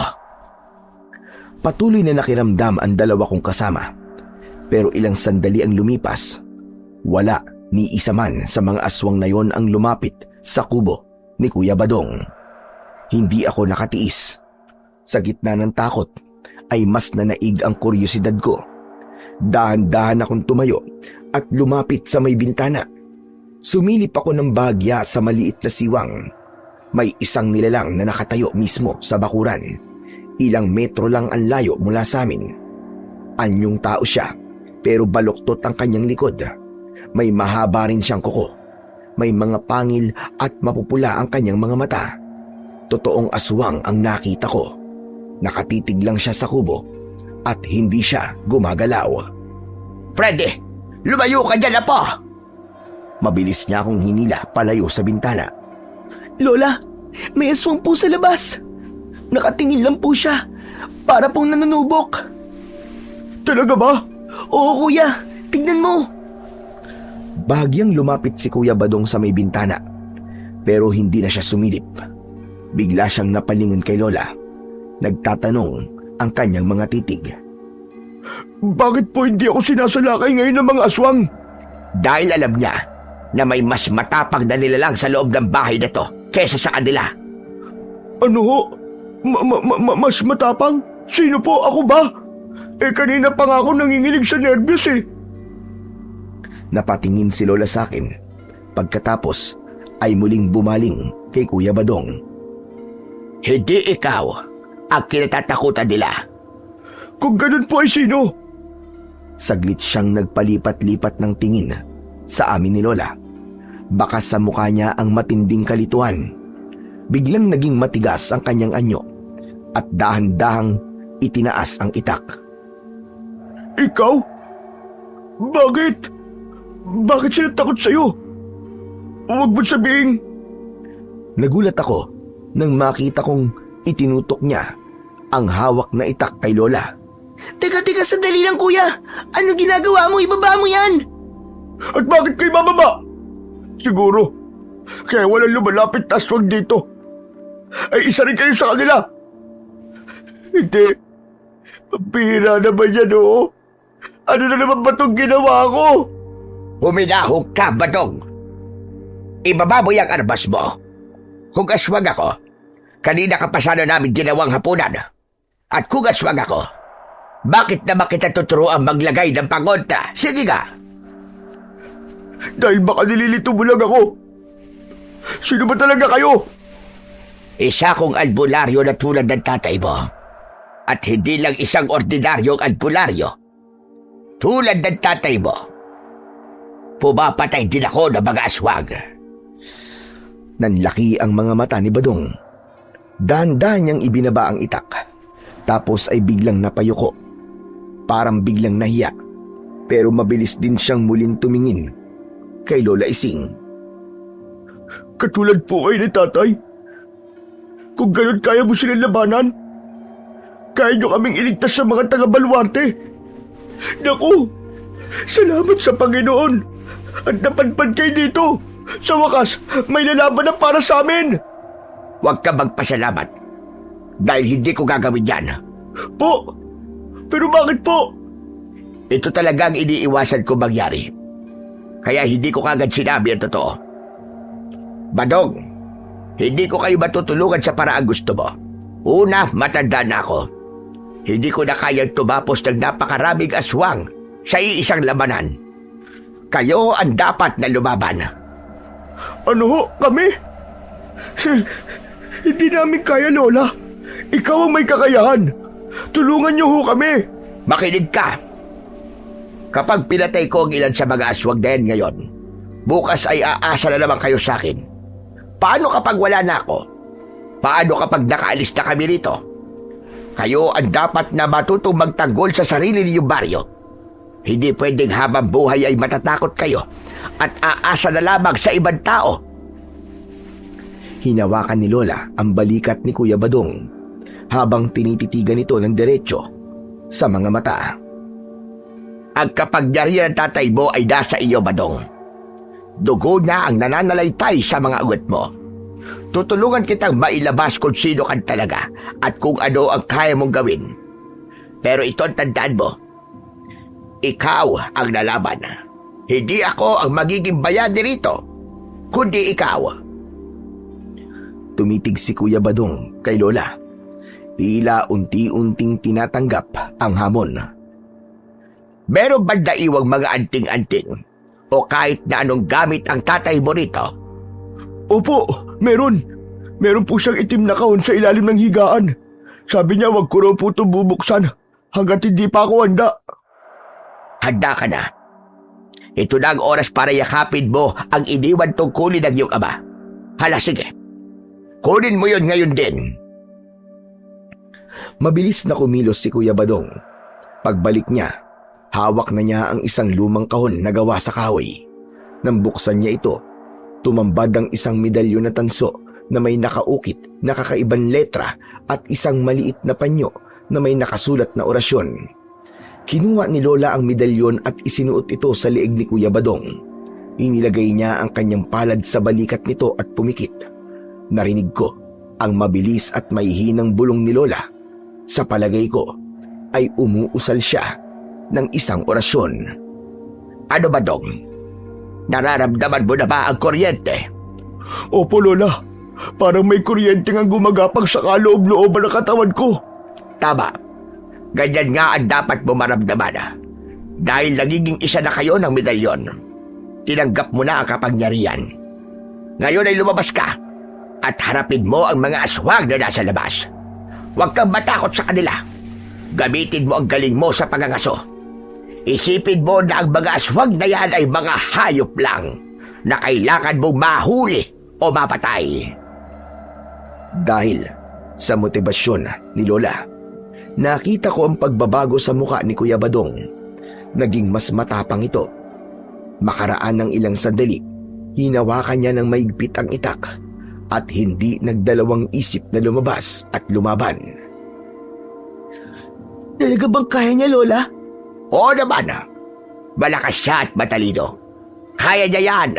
Patuloy na nakiramdam ang dalawa kong kasama. Pero ilang sandali ang lumipas. Wala ni isa man sa mga aswang na yon ang lumapit sa kubo ni Kuya Badong. Hindi ako nakatiis. Sa gitna ng takot ay mas nanaig ang kuryosidad ko. Dahan-dahan akong tumayo at lumapit sa may bintana. Sumilip ako ng bahagya sa maliit na siwang. May isang nilalang na nakatayo mismo sa bakuran. Ilang metro lang ang layo mula sa amin. Anyong tao siya, pero baluktot ang kanyang likod. May mahaba rin siyang kuko. May mga pangil at mapupula ang kanyang mga mata. Totoong aswang ang nakita ko. Nakatitig lang siya sa kubo at hindi siya gumagalaw. Freddy, lumayo ka dyan, Apo! Mabilis niya akong hinila palayo sa bintana. Lola, may aswang po sa labas. Nakatingin lang po siya. Para pong nanunubok. Talaga ba? Oo, kuya. Tignan mo. Bahagyang lumapit si Kuya Badong sa may bintana. Pero hindi na siya sumilip. Bigla siyang napalingon kay Lola. Nagtatanong ang kanyang mga titig. Bakit po hindi ako sinasalakay ngayon ng mga aswang? Dahil alam niya na may mas matapang na nilalang sa loob ng bahay na to kesa sa kanila. Ano ho? Mas matapang? Sino po? Ako ba? Kanina pa nga ako nanginginig sa nervyos eh. Napatingin si Lola sa akin. Pagkatapos ay muling bumaling kay Kuya Badong. Hindi ikaw ang kinatatakutan nila. Kung ganun po ay sino? Saglit siyang nagpalipat-lipat ng tingin sa amin ni Lola. Baka sa mukha niya ang matinding kalituhan. Biglang naging matigas ang kanyang anyo at dahan-dahang itinaas ang itak. Ikaw? Bakit? Bakit sila takot sa'yo? Huwag mo sabihin. Nagulat ako nang makita kong itinutok niya ang hawak na itak kay Lola. Teka, sandali lang, kuya. Ano ginagawa mo? Ibaba mo yan. At bakit kayo bababa? Siguro, kaya walang lumalapit na aswang dito. Ay isa rin kayo sa kanila. Hindi. Pabira naman yan, oo. Ano na naman ba itong ginawa ko? Huminahong ka, Badong. Ibaba mo yung arbas mo. Kung aswang ako, kanina ka pa sana namin ginawang hapunan. At kung aswang ako, bakit naman kita tuturuan maglagay ng pangontra? Sige nga. Dahil baka nililito mo lang ako. Sino ba talaga kayo? Isa kong albularyo na tulad ng tatay mo. At hindi lang isang ordinaryong albularyo. Tulad ng tatay mo. Pumapatay din ako ng mga aswang. Nanlaki ang mga mata ni Badong. Dahan-dahan niyang ibinaba ang itak. Tapos ay biglang napayuko. Parang biglang nahiya. Pero mabilis din siyang muling tumingin kay Lola Ising. Katulad po kayo ni tatay. Kung ganun kaya mo silang labanan, kaya nyo kaming iligtas sa mga taga-Baluarte. Naku, salamat sa Panginoon. At napadpad kayo dito. Sa wakas, may lalaban na para sa amin. Huwag ka magpasalamat. Dahil hindi ko gagawin yan. Po, pero bakit po? Ito talaga ang iniiwasan ko mangyari. Kaya hindi ko kagad sinabi ang totoo. Badong, hindi ko kayo matutulungan sa paraang gusto mo. Una, matanda na ako. Hindi ko na kayang tumapos ng napakaraming aswang sa iisang labanan. Kayo ang dapat na lumaban. Ano ho, kami? Hindi namin kaya, Lola. Ikaw ang may kakayahan. Tulungan niyo ho kami. Makinig ka. Kapag pinatay ko ang ilan sa mga aswang na yan ngayon, bukas ay aasa na naman kayo sa akin. Paano kapag wala na ako? Paano kapag nakaalis na kami rito? Kayo ang dapat na matutong magtanggol sa sarili niyong baryo. Hindi pwedeng habang buhay ay matatakot kayo at aasa na lamang sa ibang tao. Hinawakan ni Lola ang balikat ni Kuya Badong habang tinititigan ito ng diretsyo sa mga mata. Ang kapangyarihan ng tatay mo ay nasa iyo, Badong. Dugo niya ang nananalaytay sa mga ugat mo. Tutulungan kitang mailabas kung sino ka talaga at kung ano ang kaya mong gawin. Pero ito ang tandaan mo. Ikaw ang lalaban. Hindi ako ang magiging bayani rito, kundi ikaw. Tumitig si Kuya Badong kay Lola. Tila unti-unting tinatanggap ang hamon. Meron ba naiwang mga anting-anting o kahit na anong gamit ang tatay mo rito? Opo, meron. Meron po siyang itim na kahon sa ilalim ng higaan. Sabi niya wag ko raw po ito bubuksan hanggat hindi pa ako handa. Handa ka na. Ito na ang oras para yakapin mo ang iniwan tungkulin ng iyong ama. Hala, sige. Kunin mo yon ngayon din. Mabilis na kumilos si Kuya Badong. Pagbalik niya, hawak na niya ang isang lumang kahon na gawa sa kahoy. Nang buksan niya ito, tumambad ang isang medalyon na tanso na may nakaukit na kakaibang letra at isang maliit na panyo na may nakasulat na orasyon. Kinuha ni Lola ang medalyon at isinuot ito sa leeg ni Kuya Badong. Inilagay niya ang kanyang palad sa balikat nito at pumikit. Narinig ko ang mabilis at mahihinang bulong ni Lola. Sa palagay ko ay umuusal siya ng isang orasyon. Ano, Badong? Nararamdaman mo na ba ang kuryente? Opo, Lola. Parang may kuryente nga gumagapang sa kaloob-looban ng katawan ko. Tama. Ganyan nga ang dapat mo maramdaman. Dahil nagiging isa na kayo ng medalyon. Tinanggap mo na ang kapangyarihan. Ngayon ay lumabas ka at harapin mo ang mga aswang na nasa labas. Huwag kang matakot sa kanila. Gamitin mo ang galing mo sa pangangaso. Isipin mo na ang mga aswang na yan ay mga hayop lang na kailangan mong mahuli o mapatay. Dahil sa motibasyon ni Lola, nakita ko ang pagbabago sa muka ni Kuya Badong. Naging mas matapang ito. Makaraan ng ilang sandali, hinawakan niya ng maigpit ang itak at hindi nagdalawang isip na lumabas at lumaban. Talaga bang kaya niya, Lola? Oo naman. Malakas siya at matalino. Kaya niya yan.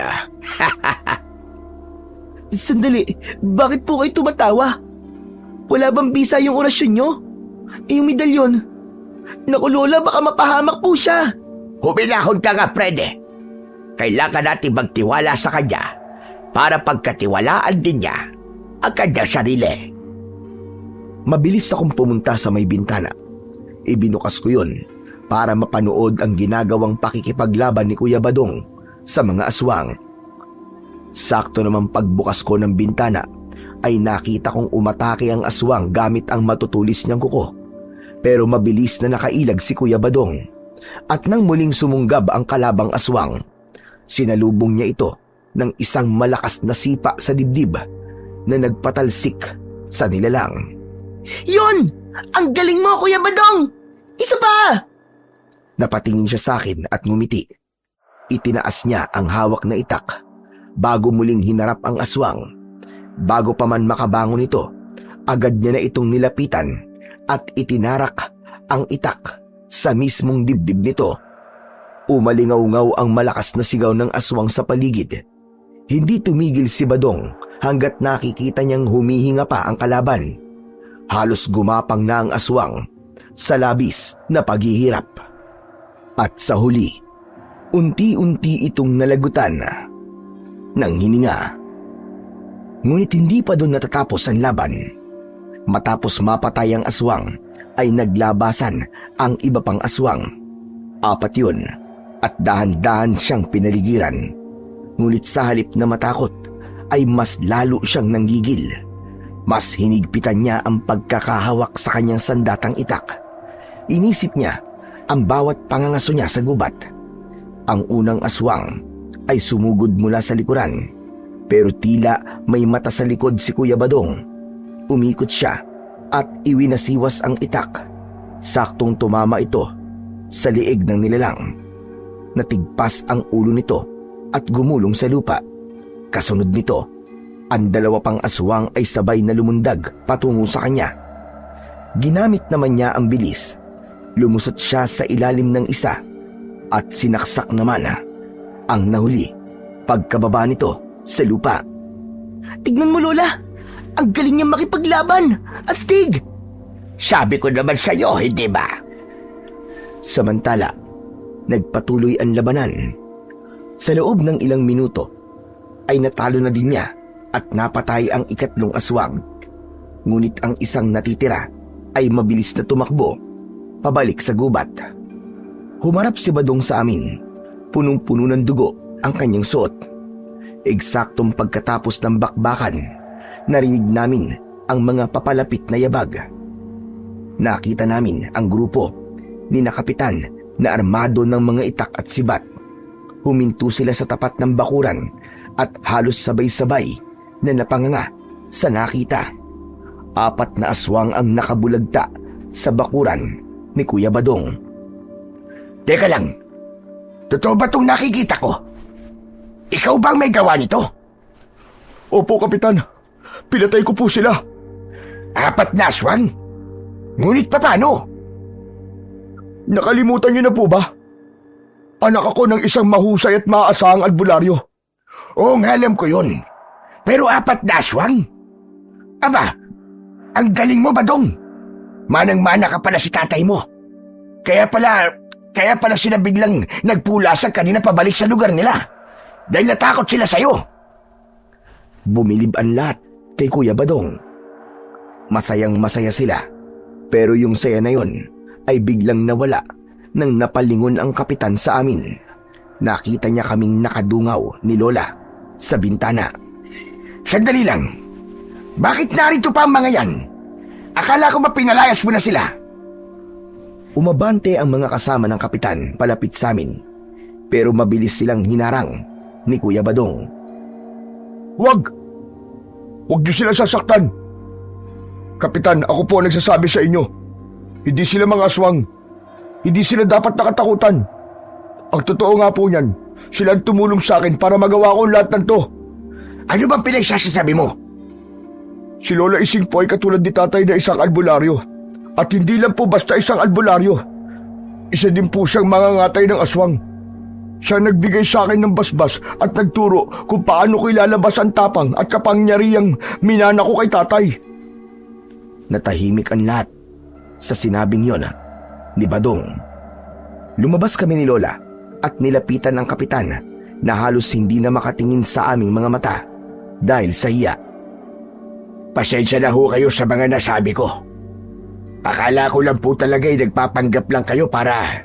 Sandali, bakit po kayo tumatawa? Wala bang bisa yung orasyon niyo? Yung medalyon? Naku, Lola, baka mapahamak po siya. Humilahon ka nga, Frede. Kailangan natin magtiwala sa kanya para pagkatiwalaan din niya ang kanyang sarili. Mabilis akong pumunta sa may bintana. Ibinukas ko yun para mapanood ang ginagawang pakikipaglaban ni Kuya Badong sa mga aswang. Sakto naman pagbukas ko ng bintana ay nakita kong umatake ang aswang gamit ang matutulis niyang kuko. Pero mabilis na nakailag si Kuya Badong. At nang muling sumunggab ang kalabang aswang, sinalubong niya ito ng isang malakas na sipa sa dibdib na nagpatalsik sa nilalang. Yun! Ang galing mo, Kuya Badong! Isa pa! Napatingin siya sa akin at ngumiti. Itinaas niya ang hawak na itak bago muling hinarap ang aswang. Bago pa man makabangon ito, agad niya na itong nilapitan at itinarak ang itak sa mismong dibdib nito. Umalingaw-ngaw ang malakas na sigaw ng aswang sa paligid. Hindi tumigil si Badong hanggat nakikita niyang humihinga pa ang kalaban. Halos gumapang na ang aswang sa labis na paghihirap. At sa huli, unti-unti itong nalagutan ng hininga. Ngunit hindi pa doon natatapos ang laban. Matapos mapatay ang aswang, ay naglabasan ang iba pang aswang. 4 yun, at dahan-dahan siyang pinaligiran. Ngunit sa halip na matakot, ay mas lalo siyang nanggigil. Mas hinigpitan niya ang pagkakahawak sa kanyang sandatang itak. Inisip niya ang bawat pangangaso niya sa gubat. Ang unang aswang ay sumugod mula sa likuran, pero tila may mata sa likod si Kuya Badong. Umikot siya at iwinasiwas ang itak. Saktong tumama ito sa liig ng nilalang. Natigpas ang ulo nito at gumulong sa lupa. Kasunod nito, ang 2 pang aswang ay sabay na lumundag patungo sa kanya. Ginamit naman niya ang bilis. Lumusot siya sa ilalim ng isa at sinaksak naman ang nahuli pagkababa nito sa lupa. Tignan mo, Lola! Ang galing niya makipaglaban! Astig! Sabi ko naman sa'yo, hindi ba? Samantala, nagpatuloy ang labanan. Sa loob ng ilang minuto, ay natalo na din niya at napatay ang 3 aswang. Ngunit ang isang natitira ay mabilis na tumakbo pabalik sa gubat. Humarap si Badong sa amin. Punong-puno ng dugo ang kanyang suot. Eksaktong pagkatapos ng bakbakan, narinig namin ang mga papalapit na yabag. Nakita namin ang grupo ni na kapitan na armado ng mga itak at sibat. Huminto sila sa tapat ng bakuran at halos sabay-sabay na napanganga sa nakita. 4 na aswang ang nakabulagta sa bakuran ni Kuya Badong. Teka lang, totoo ba itong nakikita ko? Ikaw bang may gawa nito? Opo, Kapitan. Pinatay ko po sila. 4 na aswang? Ngunit paano? Nakalimutan niyo na po ba? Anak ako ng isang mahusay at maaasahang albularyo. Oo nga, alam ko yun. Pero 4 na aswang? Aba, ang galing mo, Badong. Manang-mana ka pala si tatay mo. Kaya pala sila biglang nagpulasag kanina pabalik sa lugar nila. Dahil natakot sila sa'yo. Bumilib ang lahat kay Kuya Badong. Masayang masaya sila. Pero yung saya na yon ay biglang nawala nang napalingon ang kapitan sa amin. Nakita niya kaming nakadungaw ni Lola sa bintana. Sandali lang. Bakit narito pa ang mga yan? Akala ko ba pinalayas mo na sila? Umabante ang mga kasama ng kapitan palapit sa amin. Pero mabilis silang hinarang ni Kuya Badong. Huwag niyo sila sasaktan. Kapitan, ako po nagsasabi sa inyo. Hindi sila mga aswang. Hindi sila dapat nakatakutan. Ang totoo nga po niyan, sila ang tumulong sa akin para magawa ko lahat ng to. Ano bang pinagsasabi mo? Si Lola Ising po ay katulad ni tatay na isang albularyo. At hindi lang po basta isang albularyo. Isa din po siyang mangangatay ng aswang. Siya nagbigay sa akin ng basbas at nagturo kung paano ko ilalabas ang tapang at kapangyarihang minana ko kay tatay. Natahimik ang lahat sa sinabing yon ni Badong. Lumabas kami ni Lola at nilapitan ang kapitan na halos hindi na makatingin sa aming mga mata dahil sa hiya. Pasensya na ho kayo sa mga nasabi ko. Akala ko lang po talaga ay nagpapanggap lang kayo para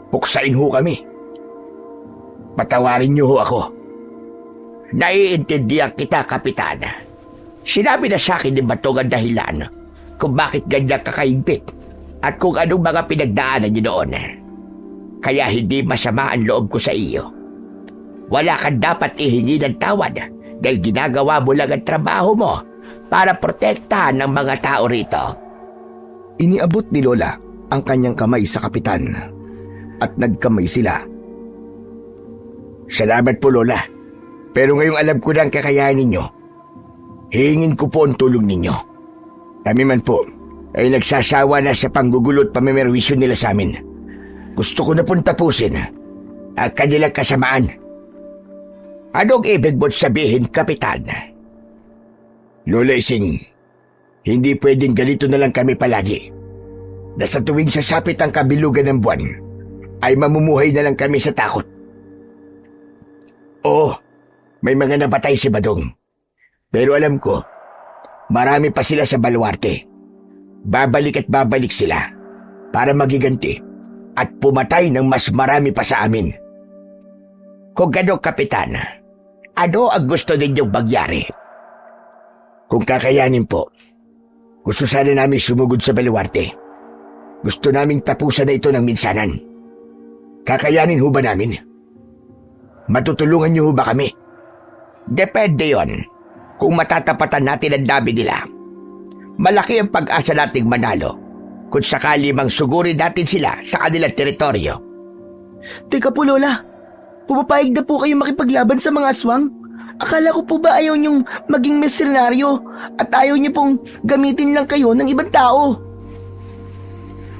puksain ho kami. Patawarin niyo ho ako. Naiintindihan kita, Kapitan. Sinabi na sa akin ni Batong ang dahilan kung bakit ganyan kakaigpit at kung anong mga pinagdaanan niyo noon. Kaya hindi masama ang loob ko sa iyo. Wala kang dapat ihingi ng tawad dahil ginagawa mo lang ang trabaho mo para protektahan ng mga tao rito. Iniabot ni Lola ang kanyang kamay sa kapitan at nagkamay sila. Salamat po, Lola. Pero ngayong alam ko na ang kakayahan ninyo, hihingin ko po ang tulong ninyo. Kami man po ay nagsasawa na sa panggugulot pamimerwisyo nila sa amin. Gusto ko na pong tapusin ang kanilang kasamaan. Anong ibig mo't sabihin, Kapitan? Lola Ising, hindi pwedeng ganito na lang kami palagi. Na sa tuwing sasapit ang kabilugan ng buwan, ay mamumuhay na lang kami sa takot. Oo, may mga napatay si Badong. Pero alam ko, marami pa sila sa baluarte. Babalik at babalik sila para magiganti at pumatay ng mas marami pa sa amin. Kung gano'ng, Kapitan, ano ang gusto ninyong magyari? Kung kakayanin po, gusto sana namin sumugod sa baluarte. Gusto naming tapusan na ito ng minsanan. Kakayanin ho ba namin? Matutulungan niyo ho ba kami? Depende yon kung matatapatan natin ang dami nila. Malaki ang pag-asa nating manalo kung sakali mang sugurin natin sila sa kanilang teritoryo. Teka po, Lola. Pumapayag na po kayo makipaglaban sa mga aswang? Akala ko po ba ayaw niyong maging mersenaryo at ayaw niyo pong gamitin lang kayo ng ibang tao?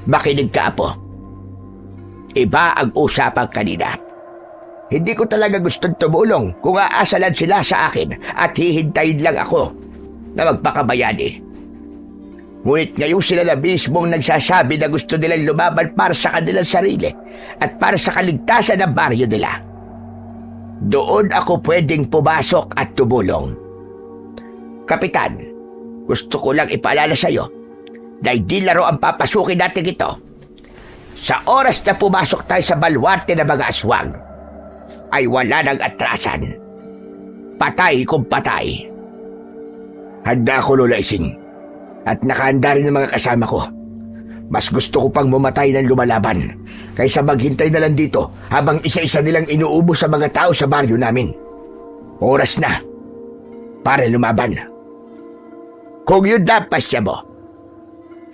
Makinig ka, Apo. Iba ang usapang kanina. Hindi ko talaga gustong tumulong kung aasalan sila sa akin at hihintayin lang ako na magpakabayani. Ngunit ngayon sila na mismong nagsasabi na gusto nilang lumaban para sa kanilang sarili at para sa kaligtasan ng baryo nila. Doon ako pwedeng pumasok at tumulong. Kapitan, gusto ko lang ipaalala sa iyo dahil di laro ang papasukin natin ito. Sa oras na pumasok tayo sa baluarte ng mga aswang, ay wala nang atrasan. Patay kung patay. Handa ako, Lola Ising, at nakahanda rin ang mga kasama ko. Mas gusto ko pang mamatay ng lumalaban kaysa maghintay na lang dito habang isa-isa nilang inuubos sa mga tao sa baryo namin. Oras na para lumaban. Kung yun na pasya mo,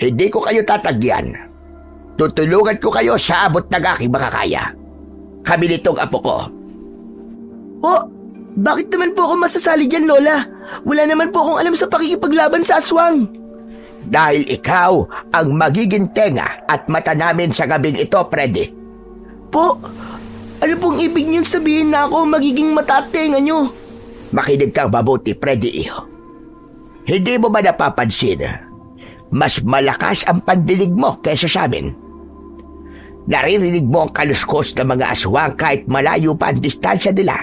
hindi ko kayo tatagyan. Tutulungan ko kayo sa abot ng aking makakaya. Kami nitong apo ko. Oh, bakit naman po ako masasali dyan, Lola? Wala naman po akong alam sa pakikipaglaban sa aswang. Dahil ikaw ang magiging tenga at mata namin sa gabing ito, Freddy. Po, ano pong ibig niyong sabihin na ako magiging mata at tenga niyo? Makinig kang mabuti, Freddy, iho. Hindi mo ba napapansin? Mas malakas ang pandinig mo kaysa sa amin. Naririnig mo ang kaluskos ng mga aswang kahit malayo pa ang distansya nila.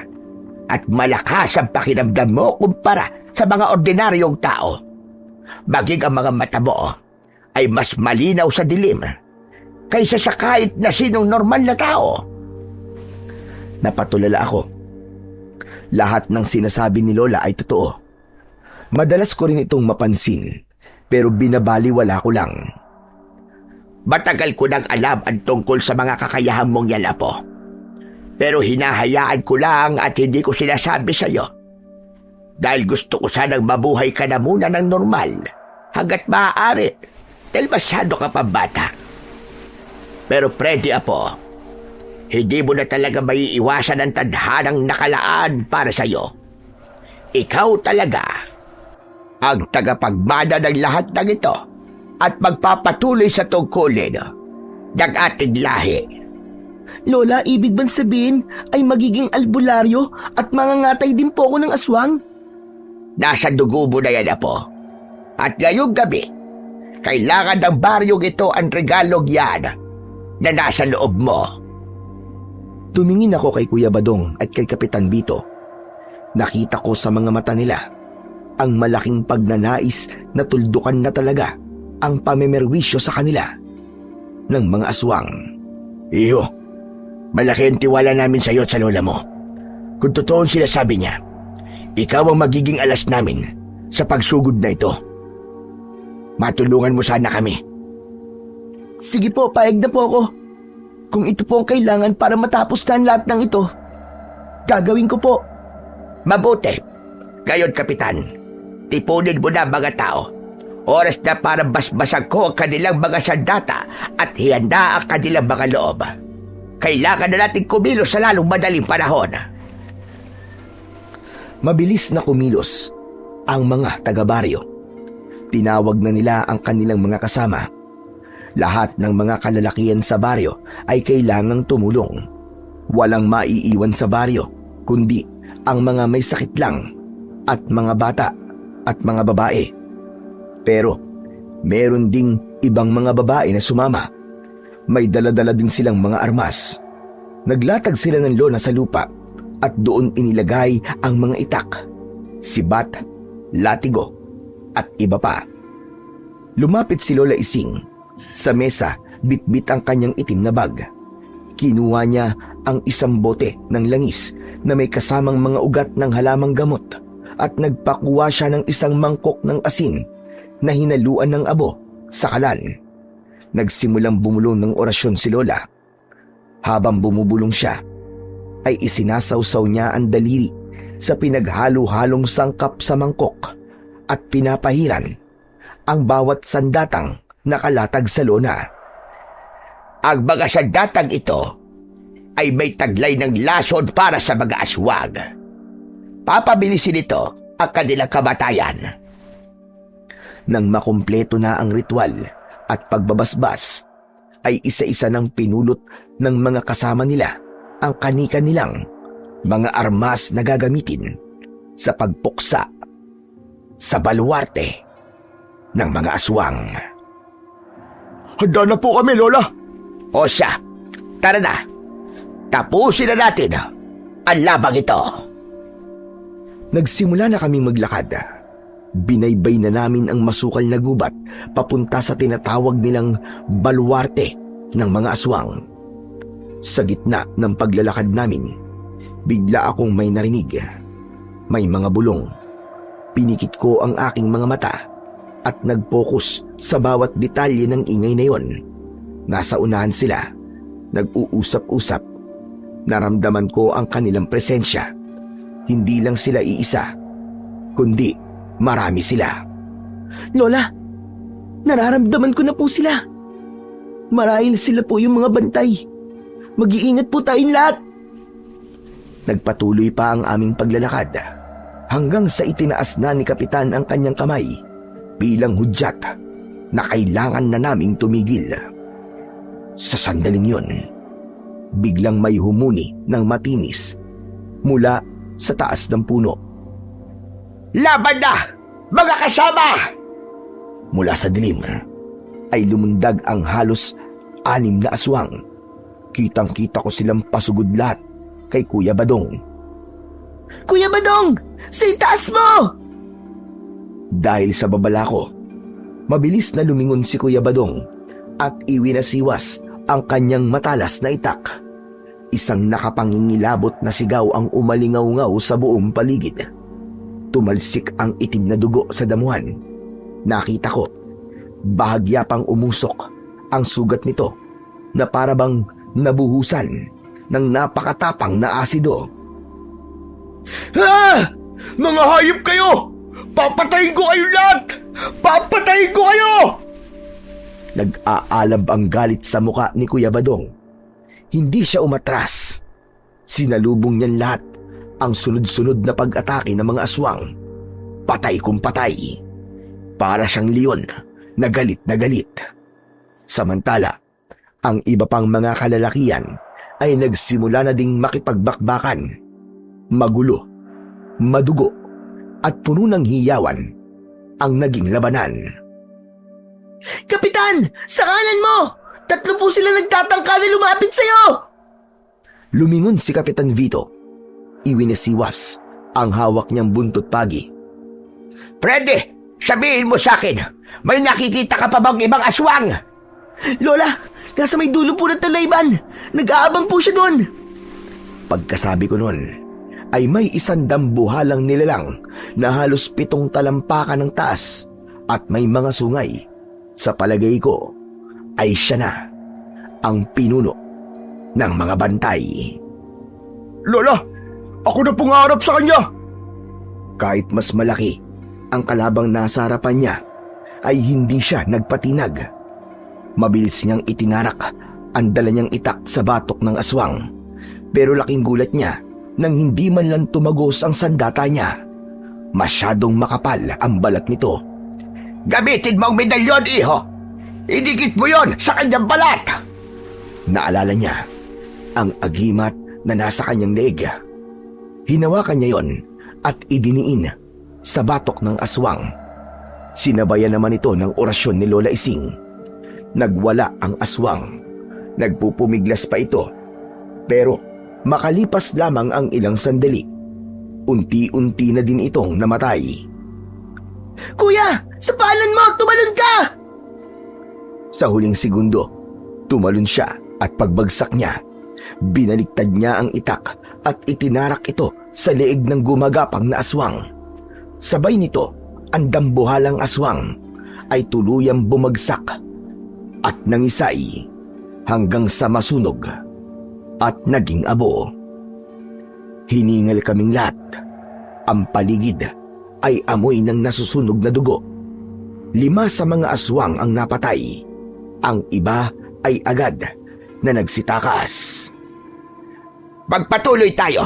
At malakas ang pakiramdam mo kumpara sa mga ordinaryong tao. Maging ang mga mata mo ay mas malinaw sa dilim kaysa sa kahit na sinong normal na tao. Napatulala ako. Lahat ng sinasabi ni Lola ay totoo. Madalas ko rin itong mapansin, pero binabaliwala ko lang. Matagal ko nang alam ang tungkol sa mga kakayahan mong yan, Apo. Pero hinahayaan ko lang at hindi ko sinasabi sa iyo. Dahil gusto ko sanang mabuhay ka na muna ng normal hanggat maaari dahil masyado ka pa bata. Pero Freddy, Apo, hindi mo na talaga maiiwasan ang tadhanang nakalaan para sa iyo. Ikaw talaga ang tagapagmana ng lahat ng ito at magpapatuloy sa tungkulin ng ating lahi. Lola, ibig bang sabihin ay magiging albularyo at mangangatay din po ako ng aswang? Nasa dugo mo na yan, Apo. At ngayong gabi, kailangan ng baryong ito ang regalong yan na nasa loob mo. Tumingin ako kay Kuya Badong at kay Kapitan Bito. Nakita ko sa mga mata nila ang malaking pagnanais na tuldukan na talaga ang pamimerwisyo sa kanila ng mga aswang. Iho, malaki ang tiwala namin sa iyo at sa lola mo. Kung totoo ang sinasabi niya, ikaw ang magiging alas namin sa pagsugod na ito. Matulungan mo sana kami. Sige po, payag na po ako. Kung ito po ang kailangan para matapos na ang lahat ng ito, gagawin ko po. Mabuti. Ngayon, Kapitan, tipunin mo na ang mga tao. Oras na para basbasan ko ang kanilang mga sandata at hihanda ang kanilang mga loob. Kailangan na natin kumilos sa lalong madaling panahon. Mabilis na kumilos ang mga taga-baryo. Tinawag na nila ang kanilang mga kasama. Lahat ng mga kalalakihan sa baryo ay kailangang tumulong. Walang maiiwan sa baryo, kundi ang mga may sakit lang at mga bata at mga babae. Pero meron ding ibang mga babae na sumama. May dala-dala din silang mga armas. Naglatag sila ng lona sa lupa at doon inilagay ang mga itak, sibat, latigo at iba pa. Lumapit si Lola Ising. Sa mesa, bitbit ang kanyang itim na bag. Kinuha niya ang isang bote ng langis na may kasamang mga ugat ng halamang gamot at nagpakuha siya ng isang mangkok ng asin na hinaluan ng abo sa kalan. Nagsimulang bumulong ng orasyon si Lola. Habang bumubulong siya, ay isinasawsaw niya ang daliri sa pinaghalo-halong sangkap sa mangkok at pinapahiran ang bawat sandatang nakalatag sa lona. Ang mga sandatang ito ay may taglay ng lason para sa mga aswang. Papabilisin ito ang kanilang kamatayan. Nang makumpleto na ang ritual at pagbabasbas, ay isa-isa nang pinulot ng mga kasama nila ang kanika nilang mga armas na gagamitin sa pagpuksa sa baluarte ng mga aswang. Handa na po kami, Lola. O siya, tara na. Tapusin na natin ang labang ito. Nagsimula na kaming maglakad. Binaybay na namin ang masukal na gubat papunta sa tinatawag nilang baluarte ng mga aswang. Sa gitna ng paglalakad namin, bigla akong may narinig. May mga bulong. Pinikit ko ang aking mga mata at nag-focus sa bawat detalye ng ingay na yon. Nasa unahan sila, nag-uusap-usap. Naramdaman ko ang kanilang presensya. Hindi lang sila iisa, kundi marami sila. Lola, nararamdaman ko na po sila. Marahil sila po yung mga bantay. Mag-iingat po tayong lahat. Nagpatuloy pa ang aming paglalakad hanggang sa itinaas na ni Kapitan ang kanyang kamay bilang hudyat na kailangan na naming tumigil. Sa sandaling yun, biglang may humuni ng matinis mula sa taas ng puno. Laban na, mga kasama! Mula sa dilim ay lumundag ang halos 6 na aswang. Kitang-kita ko silang pasugod lahat kay Kuya Badong. Kuya Badong, sa itaas mo! Dahil sa babala ko, mabilis na lumingon si Kuya Badong at iwinasiwas ang kanyang matalas na itak. Isang nakapangingilabot na sigaw ang umalingaw-ngaw sa buong paligid. Tumalsik ang itim na dugo sa damuhan. Nakita ko, bahagya pang umusok ang sugat nito na parabang nabuhusan ng napakatapang na asido. Ha! Mga hayop kayo! Papatayin ko kayo lahat! Papatayin ko kayo! Nag-aalab ang galit sa muka ni Kuya Badong. Hindi siya umatras. Sinalubong niyan lahat ang sunod-sunod na pag-atake ng mga aswang. Patay kung patay. Para siyang leon na galit na galit. Samantala, ang iba pang mga kalalakihan ay nagsimula na ding makipagbakbakan. Magulo, madugo, at puno ng hiyawan ang naging labanan. Kapitan, sa kanan mo! 3 po sila nagtatangka na lumapit sa'yo! Lumingon si Kapitan Vito. Iwinasiwas ang hawak niyang buntot pagi. Freddy, sabihin mo sa akin, may nakikita ka pa bang ibang aswang? Lola, nasa may dulo po ng talayban. Nag-aabang po siya doon. Pagkasabi ko nun, ay may isang dambuhalang nilalang na halos 7 talampakan ng taas at may mga sungay. Sa palagay ko ay siya na ang pinuno ng mga bantay. Lola, ako na pangarap sa kanya! Kahit mas malaki ang kalabang nasa harapan niya, ay hindi siya nagpatinag. Mabilis niyang itinarak ang dala niyang itak sa batok ng aswang, pero laking gulat niya nang hindi man lang tumagos ang sandata niya. Masyadong makapal ang balat nito. Gamitin mo ang medalyon, iho! Idikit mo yon sa kanyang balat! Naalala niya ang agimat na nasa kanyang leeg. Hinawakan niya yon at idiniin sa batok ng aswang. Sinabayan naman ito ng orasyon ni Lola Ising. Nagwala ang aswang. Nagpupumiglas pa ito. Pero makalipas lamang ang ilang sandali, unti-unti na din itong namatay. Kuya! Sa palan mo! Tumalon ka! Sa huling segundo, tumalon siya at pagbagsak niya, binaliktad niya ang itak at itinarak ito sa leeg ng gumagapang na aswang. Sabay nito, ang dambuhalang aswang ay tuluyang bumagsak at nangisay hanggang sa masunog at naging abo. Hiningal kaming lahat. Ang paligid ay amoy ng nasusunog na dugo. 5 sa mga aswang ang napatay. Ang iba ay agad na nagsitakas. Magpatuloy tayo.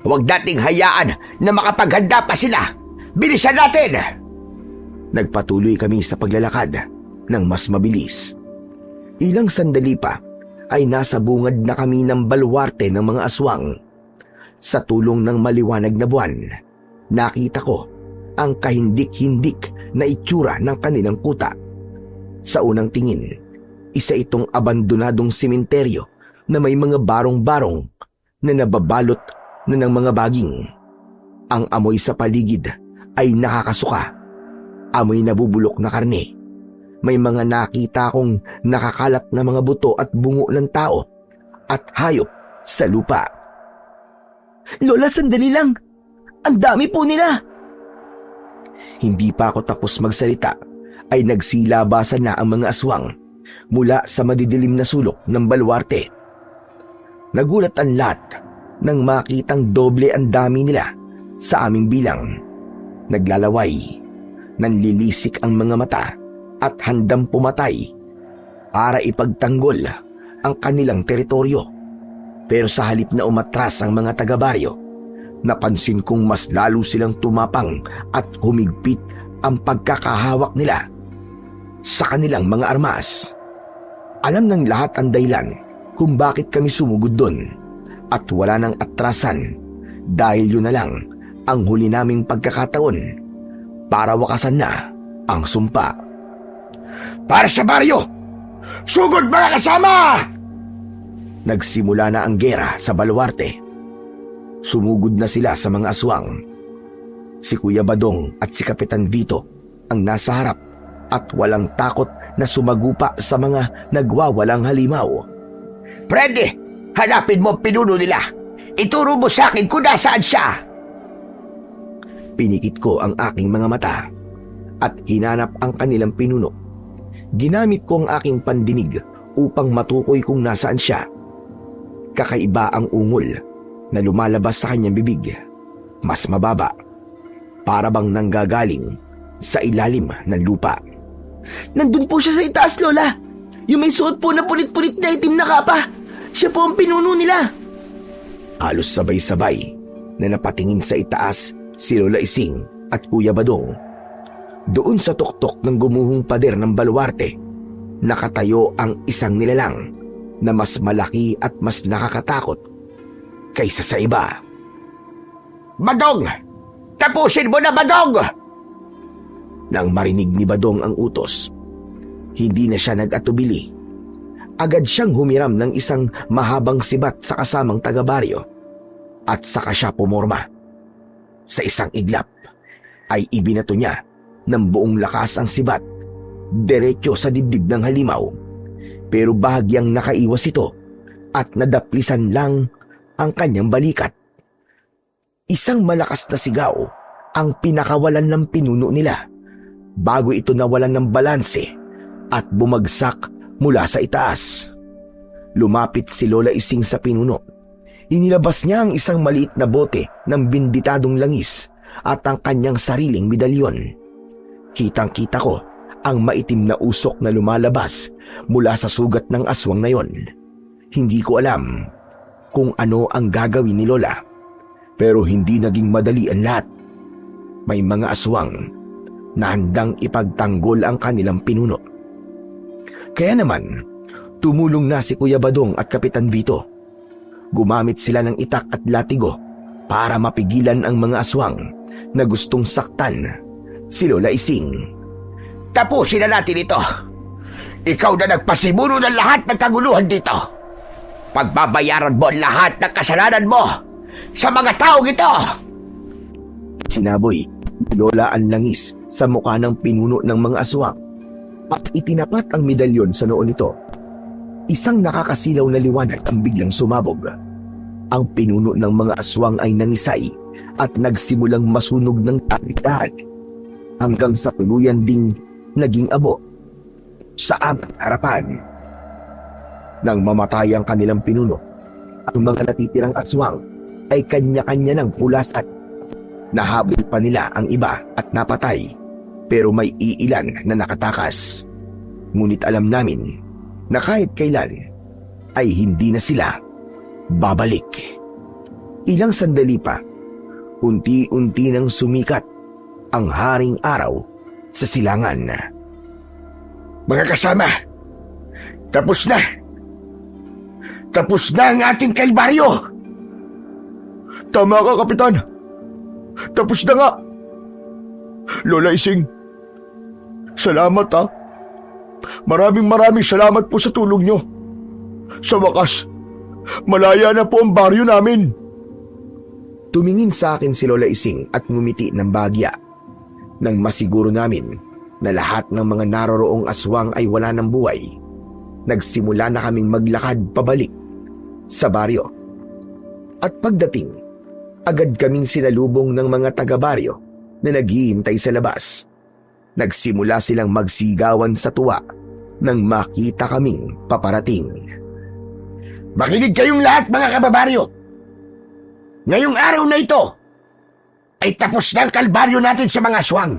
Huwag nating hayaan na makapaghanda pa sila. Bilisan natin! Nagpatuloy kami sa paglalakad ng mas mabilis. Ilang sandali pa ay nasa bungad na kami ng baluarte ng mga aswang. Sa tulong ng maliwanag na buwan, nakita ko ang kahindik-hindik na itsura ng kanilang kuta. Sa unang tingin, isa itong abandonadong sementeryo na may mga barong-barong na nababalot na ng mga baging. Ang amoy sa paligid ay nakakasuka. Amoy nabubulok na karne. May mga nakita akong nakakalat na mga buto at bungo ng tao at hayop sa lupa. Lola, sandali lang. Ang dami po nila. Hindi pa ako tapos magsalita ay nagsilabasan na ang mga aswang mula sa madidilim na sulok ng baluarte. Nagulat ang lahat nang makitang doble ang dami nila sa aming bilang. Naglalaway, nanlilisik ang mga mata at handang pumatay para ipagtanggol ang kanilang teritoryo. Pero sa halip na umatras ang mga taga-baryo, napansin kong mas lalo silang tumapang at humigpit ang pagkakahawak nila sa kanilang mga armas. Alam ng lahat ang dahilan kung bakit kami sumugod doon at wala nang atrasan dahil yun na lang ang huli naming pagkakataon para wakasan na ang sumpa. Para sa baryo! Sugod mga kasama! Nagsimula na ang gera sa baluarte. Sumugod na sila sa mga aswang. Si Kuya Badong at si Kapitan Vito ang nasa harap at walang takot na sumagupa sa mga nagwawalang halimaw. Prede, hanapin mo ang pinuno nila. Ituro mo sa akin kung nasaan siya. Pinikit ko ang aking mga mata at hinanap ang kanilang pinuno. Ginamit ko ang aking pandinig upang matukoy kung nasaan siya. Kakaiba ang ungol na lumalabas sa kanyang bibig. Mas mababa, para bang nanggagaling sa ilalim ng lupa. Nandun po siya sa itaas, Lola. Yung may suot po na pulit-pulit na itim na kapa. Siya po ang pinuno nila. Halos sabay-sabay na napatingin sa itaas si Lola Ising at Kuya Badong. Doon sa tuktok ng gumuhong pader ng baluarte, nakatayo ang isang nilalang na mas malaki at mas nakakatakot kaysa sa iba. Badong! Tapusin mo na, Badong! Nang marinig ni Badong ang utos, hindi na siya nag-atubili. Agad siyang humiram ng isang mahabang sibat sa kasamang taga-baryo at saka siya pumorma. Sa isang iglap ay ibinato niya ng buong lakas ang sibat diretso sa dibdib ng halimaw, pero bahagyang nakaiwas ito at nadaplisan lang ang kanyang balikat. Isang malakas na sigaw ang pinakawalan ng pinuno nila bago ito nawalan ng balanse at bumagsak mula sa itaas. Lumapit si Lola Ising sa pinuno. Inilabas niya ang isang maliit na bote ng binditadong langis at ang kanyang sariling medalyon. Kitang-kita ko ang maitim na usok na lumalabas mula sa sugat ng aswang na yon. Hindi ko alam kung ano ang gagawin ni Lola, pero hindi naging madali ang lahat. May mga aswang na handang ipagtanggol ang kanilang pinuno. Kaya naman, tumulong na si Kuya Badong at Kapitan Vito. Gumamit sila ng itak at latigo para mapigilan ang mga aswang na gustong saktan si Lola Ising. Tapusin na natin ito. Ikaw na nagpasimuno ng lahat ng kaguluhan dito. Pagbabayaran mo ang lahat ng kasalanan mo sa mga taong ito. Sinaboy ni Lola ang langis sa mukha ng pinuno ng mga aswang at itinapat ang medalyon sa noo nito. Isang nakakasilaw na liwanag ang biglang sumabog. Ang pinuno ng mga aswang ay nangisay at nagsimulang masunog ng dahan hanggang sa tuluyan ding naging abo sa aming harapan. Nang mamatay ang kanilang pinuno, ang mga natitirang aswang ay kanya-kanya ng pulasan. Nahabol pa nila ang iba at napatay, pero may iilan na nakatakas. Ngunit alam namin na kahit kailan ay hindi na sila babalik. Ilang sandali pa, unti-unti nang sumikat ang haring araw sa silangan. Mga kasama, tapos na. Tapos na ang ating kalbaryo. Tama ka, Kapitan. Tapos na nga. Lola Ising, salamat ha. Maraming salamat po sa tulong nyo. Sa wakas, malaya na po ang baryo namin. Tumingin sa akin si Lola Ising at ngumiti ng bagya. Nang masiguro namin na lahat ng mga naroroong aswang ay wala ng buhay, nagsimula na kaming maglakad pabalik sa baryo. At pagdating, agad kaming sinalubong ng mga taga-baryo na naghihintay sa labas. Nagsimula silang magsigawan sa tuwa nang makita kaming paparating. Makinig kayong lahat, mga kababaryo. Ngayong araw na ito ay tapos na ang kalbaryo natin sa mga aswang.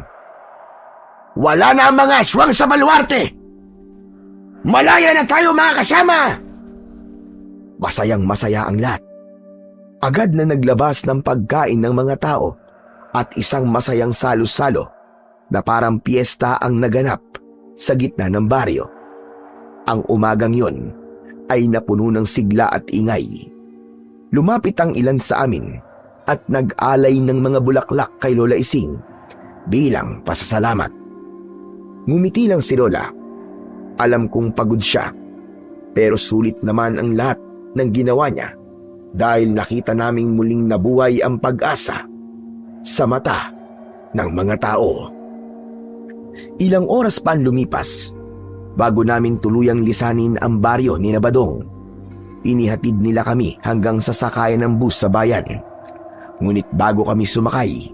Wala na ang mga aswang sa baluarte. Malaya na tayo, mga kasama. Masayang masaya ang lahat. Agad na naglabas ng pagkain ng mga tao at isang masayang salo-salo na parang piyesta ang naganap sa gitna ng baryo. Ang umagang yon ay napuno ng sigla at ingay. Lumapit ang ilan sa amin at nag-alay ng mga bulaklak kay Lola Ising bilang pasasalamat. Ngumiti lang si Lola. Alam kong pagod siya, pero sulit naman ang lahat ng ginawa niya dahil nakita naming muling nabuhay ang pag-asa sa mata ng mga tao. Ilang oras pa ang lumipas bago namin tuluyang lisanin ang baryo ni Badong. Inihatid nila kami hanggang sa sakayan ng bus sa bayan. Ngunit bago kami sumakay,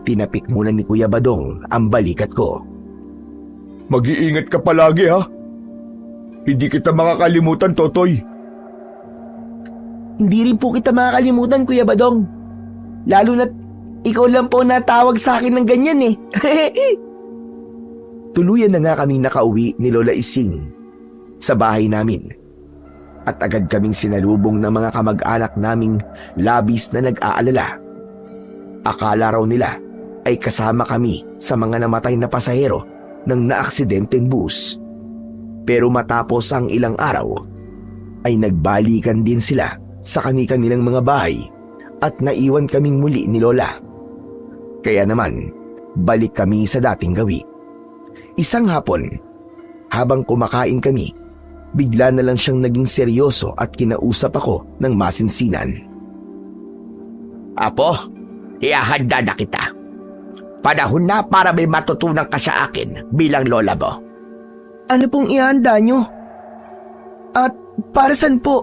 tinapik muna ni Kuya Badong ang balikat ko. Mag-iingat ka palagi ha. Hindi kita makakalimutan, Totoy. Hindi rin po kita makakalimutan, Kuya Badong. Lalo na't ikaw lang po natawag sa akin ng ganyan eh. Tuluyan na nga kaming nakauwi ni Lola Ising sa bahay namin. At agad kaming sinalubong ng mga kamag-anak naming labis na nag-aalala. Akala raw nila ay kasama kami sa mga namatay na pasahero ng naaksidenteng bus. Pero matapos ang ilang araw, ay nagbalikan din sila sa kani-kanilang mga bahay at naiwan kaming muli ni Lola. Kaya naman, balik kami sa dating gawi. Isang hapon, habang kumakain kami, bigla na lang siyang naging seryoso at kinausap ako ng masinsinan. Apo, ihahanda na kita. Panahon na para may matutunan ka sa akin bilang lola mo. Ano pong ihanda nyo? At para saan po?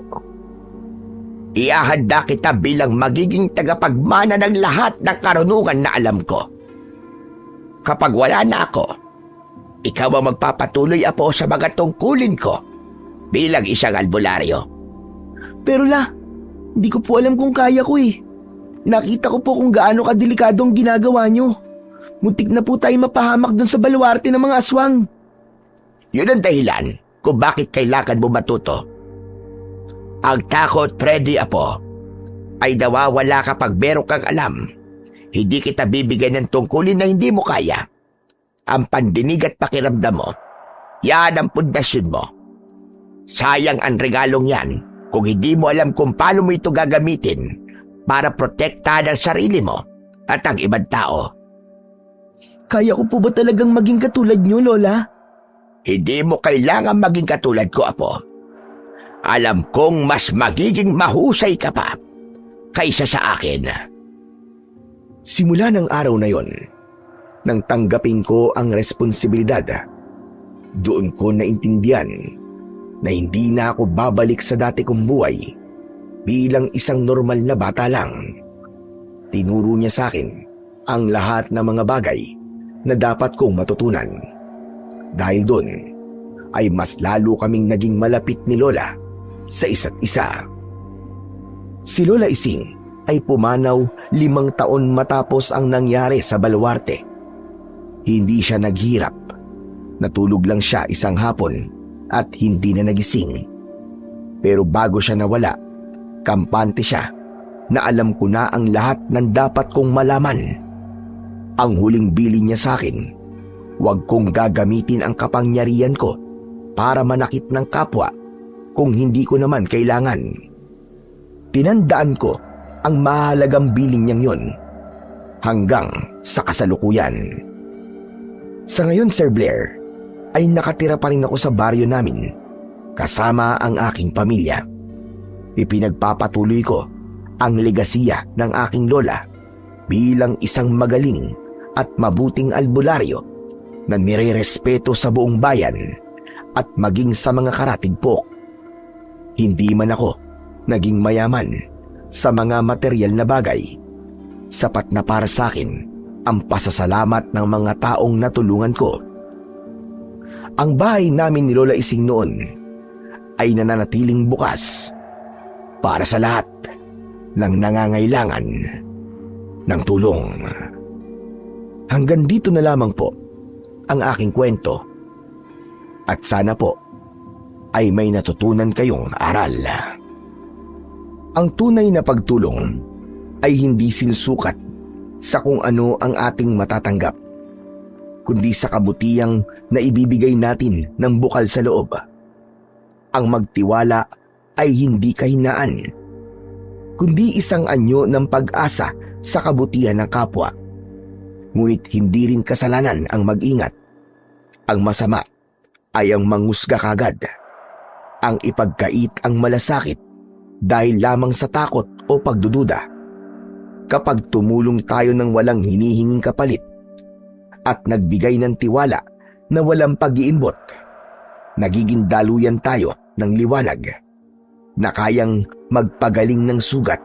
Iahanda kita bilang magiging tagapagmana ng lahat ng karunungan na alam ko. Kapag wala na ako, ikaw ang magpapatuloy, Apo, sa mga tungkulin ko bilang isang albularyo. Pero La, hindi ko po alam kung kaya ko eh. Nakita ko po kung gaano kadelikadong ginagawa nyo. Muntik na po tayo mapahamak dun sa baluarte ng mga aswang. Yun ang dahilan kung bakit kailangan mo matuto. Ang takot, Freddy, Apo, ay nawawala kapag meron kang alam. Hindi kita bibigyan ng tungkulin na hindi mo kaya. Ang pandinig at pakiramdam mo, yan ang pundasyon mo. Sayang ang regalong yan kung hindi mo alam kung paano mo ito gagamitin para protektahan ang sarili mo at ang ibang tao. Kaya ko po ba talagang maging katulad nyo, Lola? Hindi mo kailangan maging katulad ko, Apo. Alam kong mas magiging mahusay ka pa kaysa sa akin. Simula ng araw na yon, nang tanggapin ko ang responsibilidad, doon ko naintindihan na hindi na ako babalik sa dati kong buhay bilang isang normal na bata lang. Tinuro niya sa akin ang lahat ng mga bagay na dapat kong matutunan. Dahil doon ay mas lalo kaming naging malapit ni Lola sa isa't isa. Si Lola Ising ay pumanaw 5 taon matapos ang nangyari sa baluarte. Hindi siya naghirap. Natulog lang siya isang hapon at hindi na nagising. Pero bago siya nawala, kampante siya na alam ko na ang lahat ng dapat kong malaman. Ang huling bilin niya sa akin, huwag kong gagamitin ang kapangyarihan ko para manakit ng kapwa kung hindi ko naman kailangan. Tinandaan ko ang mahalagang bilin niyang yon hanggang sa kasalukuyan. Sa ngayon, Sir Blair, ay nakatira pa rin ako sa baryo namin kasama ang aking pamilya. Ipinagpapatuloy ko ang legasiya ng aking lola bilang isang magaling at mabuting albularyo na nire-respeto sa buong bayan at maging sa mga karatigpok. Hindi man ako naging mayaman sa mga material na bagay, sapat na para sa akin ang pasasalamat ng mga taong natulungan ko. Ang bahay namin ni Lola Ising noon ay nananatiling bukas para sa lahat ng nangangailangan ng tulong. Hanggang dito na lamang po ang aking kwento at sana po ay may natutunan kayong aral. Ang tunay na pagtulong ay hindi sinusukat sa kung ano ang ating matatanggap, kundi sa kabutihang na ibibigay natin ng bukal sa loob. Ang magtiwala ay hindi kahinaan, kundi isang anyo ng pag-asa sa kabutihan ng kapwa. Ngunit hindi rin kasalanan ang mag-ingat. Ang masama ay ang mangusga kagad, ang ipagkait ang malasakit dahil lamang sa takot o pagdududa. Kapag tumulong tayo ng walang hinihinging kapalit at nagbigay ng tiwala na walang pag-iimbot, nagiging daluyan tayo ng liwanag na kayang magpagaling ng sugat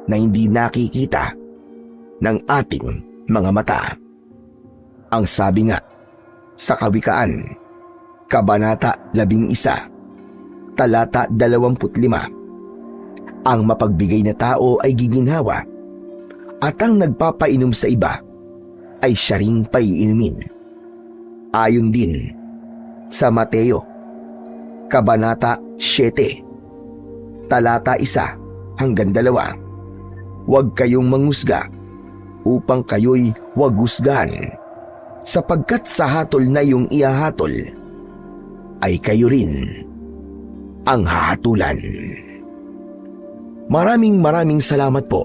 na hindi nakikita ng ating mga mata. Ang sabi nga sa Kawikaan, Kabanata 11, Talata 25, ang mapagbigay na tao ay giginhawa at ang nagpapainom sa iba ay siya ring paiinumin. Ayon din sa Mateo, Kabanata 7, Talata 1 hanggang 2, huwag kayong mangusga upang kayo'y huwag husgahan, sapagkat sa hatol na iyong ihahatol ay kayo rin ang hahatulan. Maraming salamat po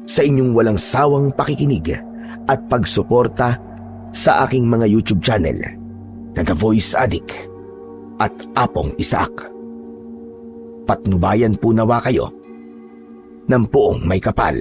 sa inyong walang sawang pakikinig at pagsuporta sa aking mga YouTube channel na The Voice Addict at Apong Isaac. Patnubayan po nawa kayo ng poong may kapal.